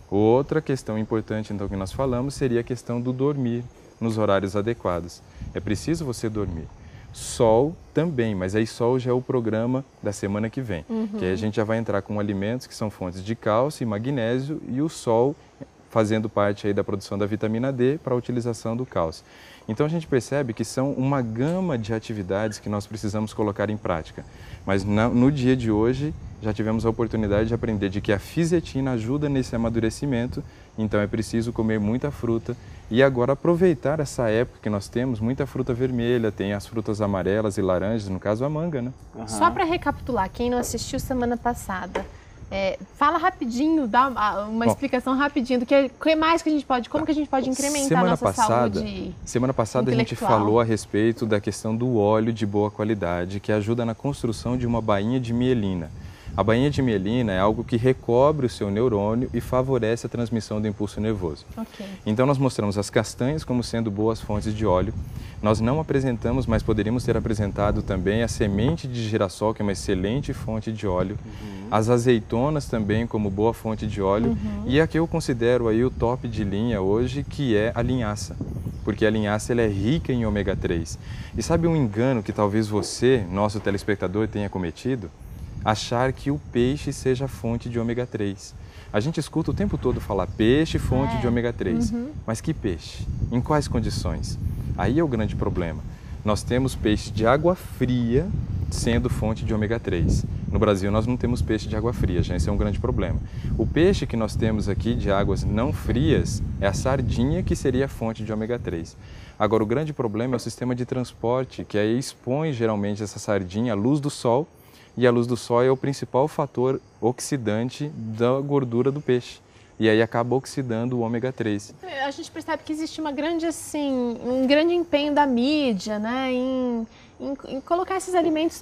Outra questão importante, então, que nós falamos, seria a questão do dormir nos horários adequados. É preciso você dormir. Sol também, mas aí sol já é o programa da semana que vem. Que aí a gente já vai entrar com alimentos que são fontes de cálcio e magnésio e o sol fazendo parte aí da produção da vitamina D para a utilização do cálcio. Então a gente percebe que são uma gama de atividades que nós precisamos colocar em prática. Mas no dia de hoje já tivemos a oportunidade de aprender de que a fisetina ajuda nesse amadurecimento, então é preciso comer muita fruta e agora aproveitar essa época que nós temos muita fruta vermelha, tem as frutas amarelas e laranjas, no caso a manga, né? Só para recapitular, quem não assistiu semana passada, fala rapidinho, dá uma explicação rapidinho do que mais que a gente pode, como que a gente pode incrementar a nossa saúde. Semana passada a gente falou a respeito da questão do óleo de boa qualidade que ajuda na construção de uma bainha de mielina. A bainha de mielina é algo que recobre o seu neurônio e favorece a transmissão do impulso nervoso. Okay. Então nós mostramos as castanhas como sendo boas fontes de óleo. Nós não apresentamos, mas poderíamos ter apresentado também a semente de girassol, que é uma excelente fonte de óleo. As azeitonas também como boa fonte de óleo. E a que eu considero aí o top de linha hoje, que é a linhaça. Porque a linhaça ela é rica em ômega 3. E sabe um engano que talvez você, nosso telespectador, tenha cometido? Achar que o peixe seja fonte de ômega 3. A gente escuta o tempo todo falar peixe, fonte de ômega 3. Mas que peixe? Em quais condições? Aí é o grande problema. Nós temos peixe de água fria sendo fonte de ômega 3. No Brasil nós não temos peixe de água fria, já esse é um grande problema. O peixe que nós temos aqui de águas não frias é a sardinha, que seria a fonte de ômega 3. Agora o grande problema é o sistema de transporte, que aí expõe geralmente essa sardinha à luz do sol, e a luz do sol é o principal fator oxidante da gordura do peixe. E aí acaba oxidando o ômega 3. A gente percebe que existe uma grande, assim, um grande empenho da mídia, né, em colocar esses alimentos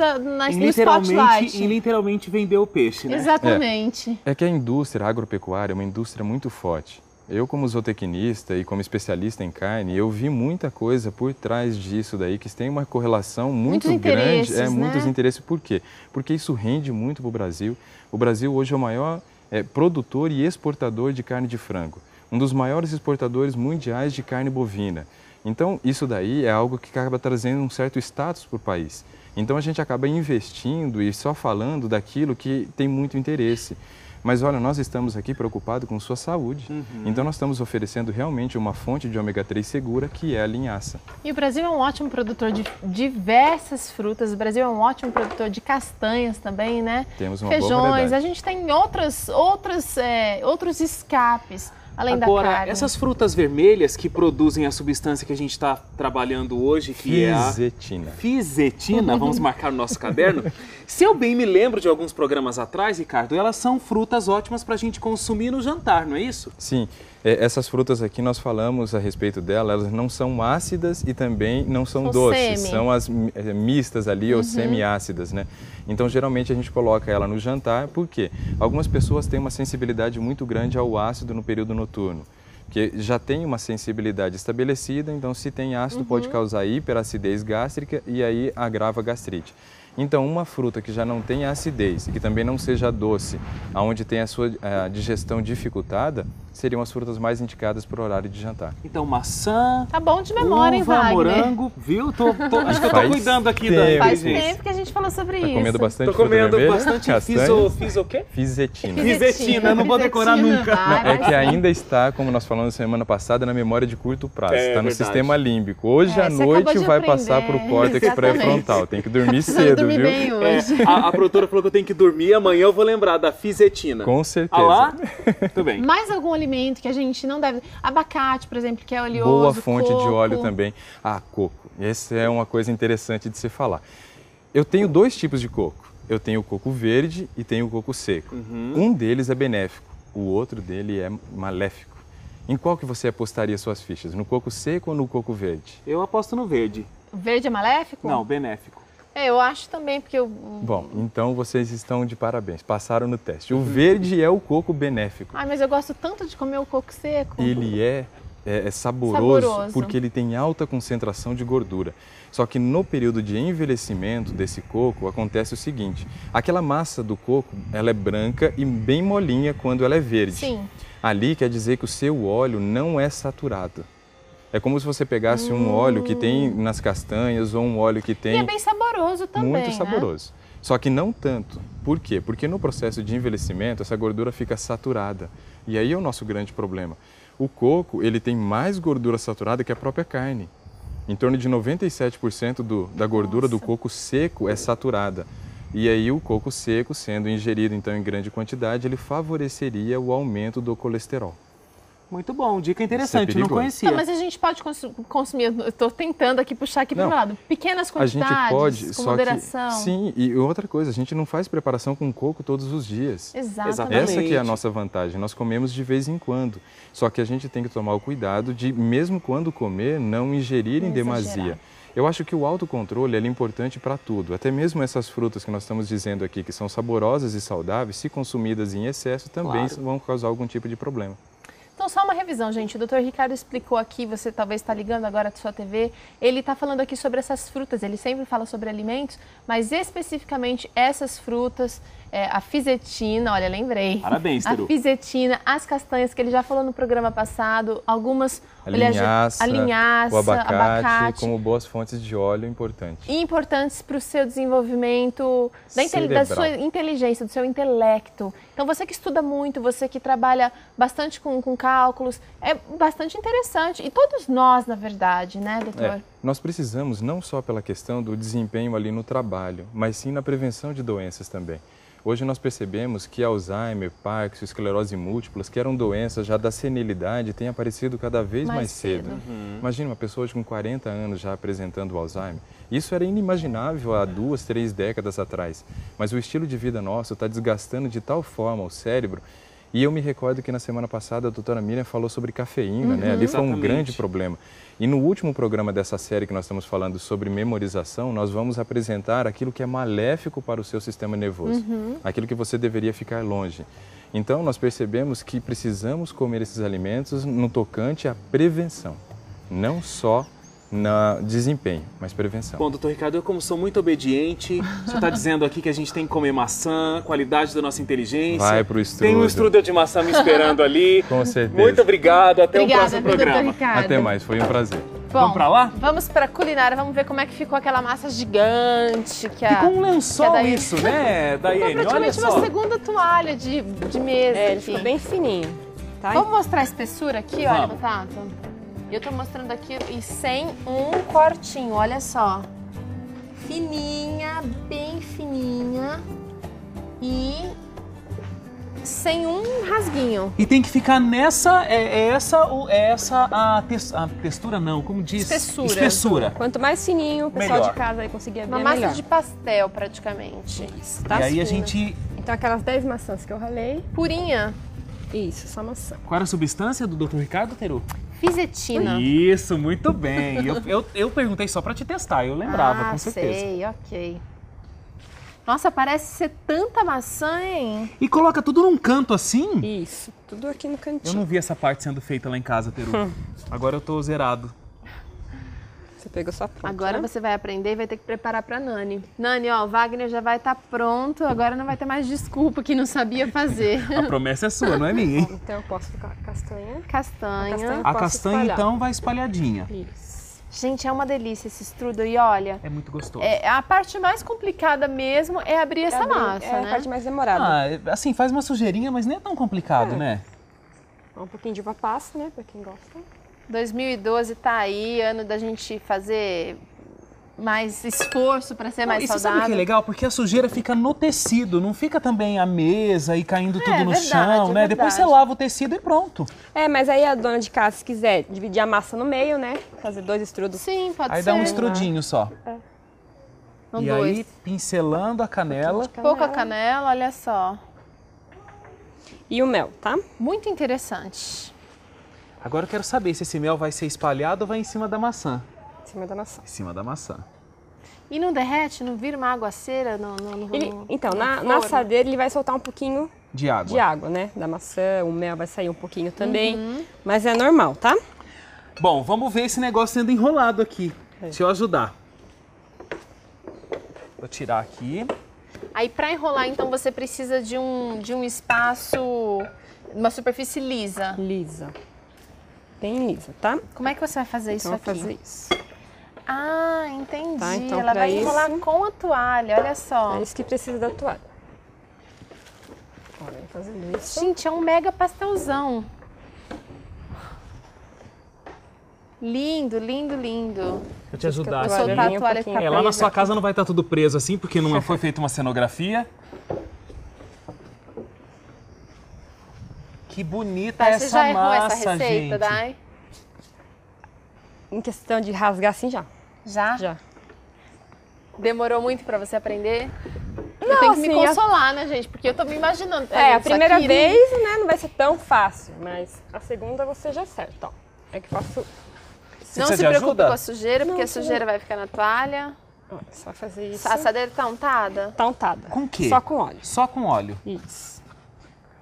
no spotlight. Em literalmente vender o peixe, né? Exatamente. É que a indústria agropecuária é uma indústria muito forte. Eu, como zootecnista e como especialista em carne, eu vi muita coisa por trás disso daí, que tem uma correlação muito grande. Muitos interesses. Por quê? Porque isso rende muito para o Brasil. O Brasil hoje é o maior produtor e exportador de carne de frango. Um dos maiores exportadores mundiais de carne bovina. Então, isso daí é algo que acaba trazendo um certo status para o país. Então, a gente acaba investindo e só falando daquilo que tem muito interesse. Mas olha, nós estamos aqui preocupados com sua saúde. Então nós estamos oferecendo realmente uma fonte de ômega 3 segura, que é a linhaça. E o Brasil é um ótimo produtor de diversas frutas. O Brasil é um ótimo produtor de castanhas também, né? Temos uma feijões. Boa variedade. A gente tem outros escapes. Além Agora, da carne. essas frutas vermelhas que produzem a substância que a gente está trabalhando hoje, que é a fisetina, vamos marcar no nosso caderno. Se eu bem me lembro de alguns programas atrás, Ricardo, elas são frutas ótimas para a gente consumir no jantar, não é isso? Sim, essas frutas aqui nós falamos a respeito delas, elas não são ácidas e também não são doces, são as mistas ali, ou semi-ácidas, né? Então, geralmente a gente coloca ela no jantar, por quê? Algumas pessoas têm uma sensibilidade muito grande ao ácido no período noturno, que já tem uma sensibilidade estabelecida, então se tem ácido pode causar hiperacidez gástrica e aí agrava a gastrite. Então, uma fruta que já não tenha acidez e que também não seja doce, onde tem a sua digestão dificultada, seriam as frutas mais indicadas para o horário de jantar. Então, maçã, tá bom de memória, uva, hein, Wagner? morango, viu? Acho que eu tô cuidando aqui da Faz tempo que a gente falou sobre isso. Comendo bastante Tô comendo fruta vermelha, bastante fiz o quê? Fisetina. Fisetina, não vou decorar nunca. É que ainda está, como nós falamos semana passada, na memória de curto prazo. Está no sistema límbico. Hoje à noite vai passar para o córtex pré-frontal. Tem que dormir cedo, viu? Bem hoje. A produtora falou que eu tenho que dormir, amanhã eu vou lembrar da fisetina. Com certeza. Ah lá? Tudo bem. Mais algum alimento que a gente não deve... Abacate, por exemplo, que é oleoso. Boa fonte coco. de óleo também. Coco. Essa é uma coisa interessante de se falar. Eu tenho dois tipos de coco. Eu tenho o coco verde e tenho o coco seco. Um deles é benéfico, o outro dele é maléfico. Em qual que você apostaria suas fichas? No coco seco ou no coco verde? Eu aposto no verde. O verde é maléfico? Não, benéfico. Eu acho também, porque eu... Bom, então vocês estão de parabéns, passaram no teste. O verde é o coco benéfico. Ai, mas eu gosto tanto de comer o coco seco. Ele é saboroso porque ele tem alta concentração de gordura. Só que no período de envelhecimento desse coco acontece o seguinte, aquela massa do coco, ela é branca e bem molinha quando ela é verde. Sim. Ali quer dizer que o seu óleo não é saturado. É como se você pegasse um óleo que tem nas castanhas ou um óleo que tem... E é bem saboroso também, muito saboroso. Só que não tanto. Por quê? Porque no processo de envelhecimento essa gordura fica saturada. E aí é o nosso grande problema. O coco, ele tem mais gordura saturada que a própria carne. Em torno de 97% da gordura do coco seco é saturada. E aí o coco seco, sendo ingerido então em grande quantidade, ele favoreceria o aumento do colesterol. Muito bom, dica interessante, não conhecia. Mas a gente pode consumir, eu estou tentando aqui puxar aqui para o lado, pequenas quantidades, a gente pode, com moderação. Sim, e outra coisa, a gente não faz preparação com coco todos os dias. Exatamente. Essa que é a nossa vantagem, nós comemos de vez em quando. Só que a gente tem que tomar o cuidado de, mesmo quando comer, não ingerir em demasia. Eu acho que o autocontrole é importante para tudo, até mesmo essas frutas que nós estamos dizendo aqui, que são saborosas e saudáveis, se consumidas em excesso, também vão causar algum tipo de problema. Então, só uma revisão, gente. O doutor Ricardo explicou aqui, você talvez está ligando agora da sua TV, ele está falando aqui sobre essas frutas, ele sempre fala sobre alimentos, mas especificamente essas frutas, a fisetina, olha, lembrei. Parabéns, Teru. A fisetina, as castanhas, que ele já falou no programa passado, algumas... A linhaça, o abacate, como boas fontes de óleo importantes. E importantes para o seu desenvolvimento, da sua inteligência, do seu intelecto. Então, você que estuda muito, você que trabalha bastante com cálculos, é bastante interessante. E todos nós, na verdade, né, doutor? Nós precisamos não só pela questão do desempenho ali no trabalho, mas sim na prevenção de doenças também. Hoje nós percebemos que Alzheimer, Parkinson, esclerose múltiplas, que eram doenças já da senilidade, têm aparecido cada vez mais cedo. Imagina uma pessoa hoje com 40 anos já apresentando Alzheimer. Isso era inimaginável há 2, 3 décadas atrás. Mas o estilo de vida nosso está desgastando de tal forma o cérebro. E eu me recordo que na semana passada a doutora Miriam falou sobre cafeína, né? Ali foi um grande problema. E no último programa dessa série que nós estamos falando sobre memorização, nós vamos apresentar aquilo que é maléfico para o seu sistema nervoso, aquilo que você deveria ficar longe. Então, nós percebemos que precisamos comer esses alimentos no tocante à prevenção, não só no desempenho, mas prevenção. Bom, doutor Ricardo, eu como sou muito obediente, o senhor está dizendo aqui que a gente tem que comer maçã, qualidade da nossa inteligência. Vai pro estrudo. Tem um strudel de maçã me esperando ali. Com certeza. Muito obrigado, até o próximo doutor programa. Ricardo. Até mais, foi um prazer. Bom, Vamos pra lá? Vamos pra culinária, vamos ver como é que ficou aquela massa gigante que a... Ficou um lençol Daiane- isso, né, Ficou Daiane? Olha praticamente só. uma segunda toalha de mesa Ele aqui. ficou bem fininho, tá? Vamos mostrar a espessura aqui, olha, Vamos. Tato. Eu tô mostrando aqui e sem um cortinho, olha só. Fininha, bem fininha e sem um rasguinho. E tem que ficar nessa, essa a textura não, como diz? Espessura. Espessura. Quanto mais fininho, o pessoal Melhor. de casa aí conseguir abrir, Uma é massa melhor. de pastel, praticamente. Tá? E aí a fina. gente... Então aquelas 10 maçãs que eu ralei, Purinha, isso, só maçã. Qual era a substância do Dr. Ricardo, Teru? fisetina. Isso, muito bem. Eu perguntei só pra te testar, eu lembrava, com certeza. Sei, ok. Nossa, parece ser tanta maçã, hein? E coloca tudo num canto assim? Isso, tudo aqui no Eu cantinho. não vi essa parte sendo feita lá em casa, Teru. Agora eu tô zerado. Você pegou só pronto, Agora né? você vai aprender e vai ter que preparar pra Nani. Nani, ó, o Wagner já vai estar pronto, agora não vai ter mais desculpa que não sabia fazer. A promessa é sua, não é minha, hein? Então eu posso ficar com a castanha. Castanha. A Posso castanha, espalhar. então, vai espalhadinha. Isso. Gente, é uma delícia esse strudel. E olha, É muito gostoso. a parte mais complicada mesmo é abrir essa massa, É a né? parte mais demorada. Ah, assim, faz uma sujeirinha, mas nem é tão complicado, né? Um pouquinho de uva passa, né? Pra quem gosta. 2012 tá aí, ano da gente fazer mais esforço pra ser mais E você saudável. sabe o que é legal? Porque a sujeira fica no tecido, não fica também a mesa e caindo tudo no verdade, chão, né? é Depois você verdade. lava o tecido e pronto. É, mas aí a dona de casa, se quiser dividir a massa no meio, né? Fazer 2 estrudos. Sim, pode Aí ser. dá um estrudinho só. Não, E 2. aí, pincelando a canela. Pouca canela, olha só. E o mel, tá? Muito interessante. Agora eu quero saber se esse mel vai ser espalhado ou vai em cima da maçã. Em cima da maçã. Em cima da maçã. E não derrete, não vira uma aguaceira no Então, no na forno? assadeira ele vai soltar um pouquinho De água. de água, né? Da maçã, o mel vai sair um pouquinho também. Mas é normal, tá? Bom, vamos ver esse negócio sendo enrolado aqui. Deixa eu ajudar. Vou tirar aqui. Aí pra enrolar, então, você precisa de um espaço, uma superfície lisa. Lisa. Bem lisa, tá? Como é que você vai fazer isso Então, aqui? vou fazer isso. Ah, entendi. Tá, então, Ela pra vai isso- enrolar com a toalha, olha só. É isso que precisa da toalha. Olha, fazendo isso. Gente, é um mega pastelzão. Lindo, lindo, lindo. Vou te ajudar Vou aqui. soltar a um toalha e pouquinho. ficar Lá na presa. sua casa não vai estar tudo preso assim, porque não foi feita uma cenografia. Que bonita Tá, essa você já errou massa, essa receita, gente. Dai? Em questão de rasgar assim, já. Já? Já. Demorou muito pra você aprender? Eu Não, tenho que me assim, consolar, né, gente? Porque eu tô me imaginando. É, a fazendo isso primeira aqui. vez, né, não vai ser tão fácil, mas a segunda você já acerta, ó. É que faço... Você Não precisa se de preocupe ajuda? com a sujeira, porque Não, a sujeira vai ficar na toalha. Ó, só fazer isso. A assadeira tá untada? Tá untada. Com o quê? Só com óleo. Só com óleo. Isso.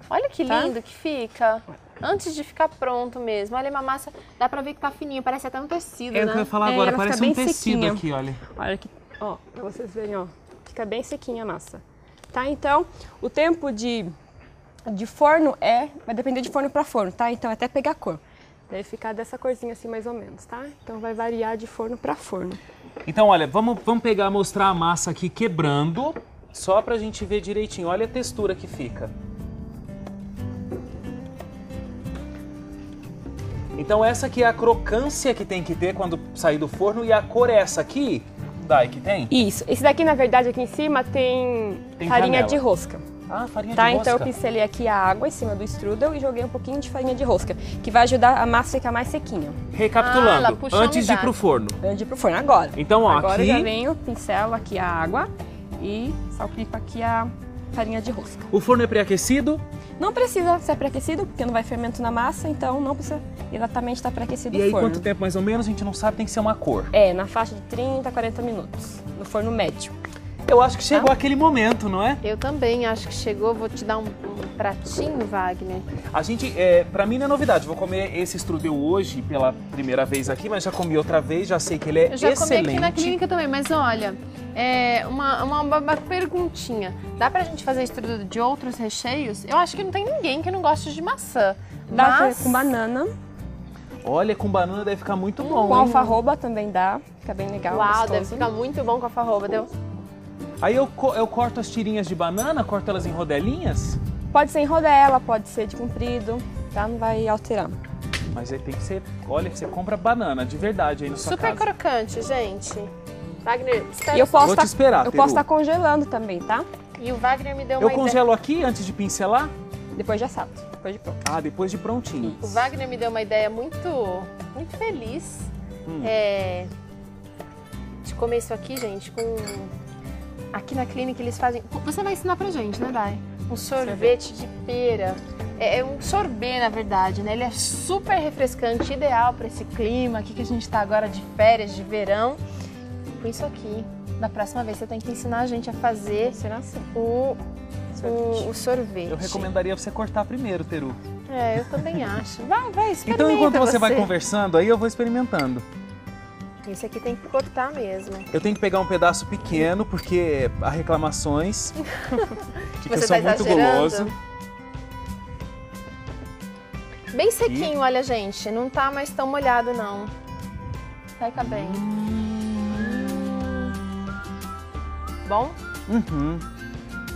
Olha que Tá? lindo que fica. Antes de ficar pronto mesmo. Olha, uma massa, dá pra ver que tá fininho, parece até um tecido, É o né? que eu ia falar É, agora, ela parece fica um bem tecido sequinha. aqui, olha. Olha aqui, ó, pra vocês verem, ó. Fica bem sequinha a massa. Tá? Então, o tempo de forno vai depender de forno para forno, tá? Então, até pegar cor. Deve ficar dessa corzinha assim, mais ou menos, tá? Então, vai variar de forno para forno. Então, olha, vamos pegar, mostrar a massa aqui quebrando, só pra gente ver direitinho. Olha a textura que fica. Então essa aqui é a crocância que tem que ter quando sair do forno e a cor é essa aqui, Dai, que tem? Isso. Esse daqui, na verdade, aqui em cima tem Tem farinha canela. de rosca. Ah, farinha Tá, de rosca. então eu pincelei aqui a água em cima do strudel e joguei um pouquinho de farinha de rosca, que vai ajudar a massa a ficar mais sequinha. Recapitulando, ela puxa a antes de ir umidade. pro forno. Antes de ir pro forno, agora. Então, ó, agora aqui... eu já venho, pincelo aqui a água e salpico aqui a farinha de rosca. O forno é pré-aquecido? Não precisa ser pré-aquecido, porque não vai fermento na massa, então não precisa exatamente estar pré-aquecido E aí, o forno. quanto tempo mais ou menos? A gente não sabe, tem que ser uma cor. É, na faixa de 30 a 40 minutos, no forno médio. Eu acho que chegou aquele momento, não é? Eu também acho que chegou. Vou te dar um pratinho, Wagner. A gente, pra mim não é novidade, vou comer esse strudel hoje pela primeira vez aqui, mas já comi outra vez, já sei que ele é Eu já excelente. comi aqui na clínica também, mas olha, uma perguntinha. Dá pra gente fazer estudo de outros recheios? Eu acho que não tem ninguém que não goste de maçã. Dá pra Mas... fazer com banana, Olha, com banana deve ficar muito bom, com hein? alfarroba também dá, fica bem legal, Uau, gostoso. deve ficar muito bom com alfarroba, deu? Aí eu corto as tirinhas de banana, corto elas em rodelinhas, Pode ser em rodela, pode ser de comprido, tá? Não vai alterar. mas aí tem que ser, olha, você compra banana de verdade aí na sua Super casa. crocante, gente. Wagner, espera E eu posso Vou te esperar, eu Peru. posso estar congelando também, tá? E o Wagner me deu uma Eu ideia. congelo aqui antes de pincelar? Depois de assado, depois de pronto. Ah, depois de prontinho. O Wagner me deu uma ideia muito feliz. De comer isso aqui, gente, com... Aqui na clínica eles fazem... Você vai ensinar pra gente, né, Dai? Um sorvete de pera. É um sorbet, na verdade, né? Ele é super refrescante, ideal pra esse clima aqui que a gente tá agora de férias, de verão. Com isso aqui. Da próxima vez você tem que ensinar a gente a fazer Será assim? o sorvete. Eu recomendaria você cortar primeiro, Teru. É, eu também acho. Vai, experimenta Então, enquanto você vai conversando, aí eu vou experimentando. Esse aqui tem que cortar mesmo. Eu tenho que pegar um pedaço pequeno, porque há reclamações de que eu Você sou tá muito exagerando? guloso. Bem sequinho, olha, gente. Não tá mais tão molhado, não. Fica bem. Bom? Uhum.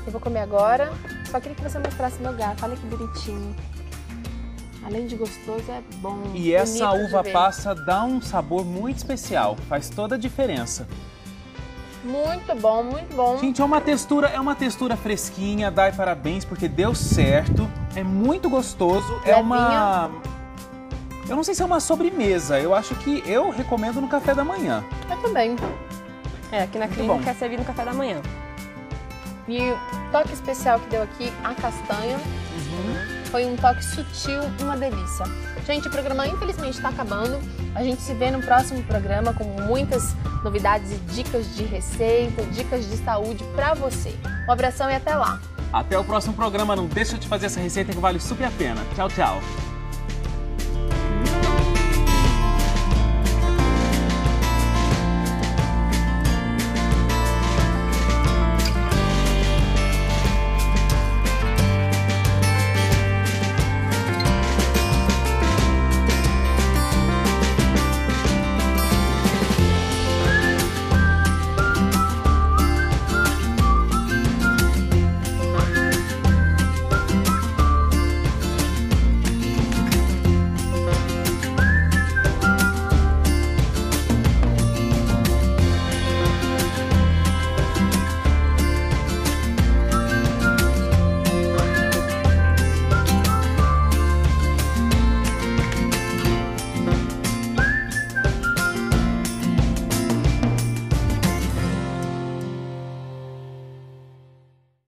Eu vou comer agora. Só queria que você mostrasse meu garfo. Olha que bonitinho. Além de gostoso, é bom. E essa bonito de uva ver. passa dá um sabor muito especial, faz toda a diferença. Muito bom, muito bom. Gente, é uma textura fresquinha, dai parabéns porque deu certo, é muito gostoso, é Levinha. uma... Eu não sei se é uma sobremesa, eu acho que eu recomendo no café da manhã. Eu também. É, aqui na bom. clínica é servido no café da manhã. E o toque especial que deu aqui, a castanha, foi um toque sutil, uma delícia. Gente, o programa infelizmente está acabando. A gente se vê no próximo programa com muitas novidades e dicas de receita, dicas de saúde para você. Um abração e até lá. Até o próximo programa, não deixa de fazer essa receita que vale super a pena. Tchau, tchau.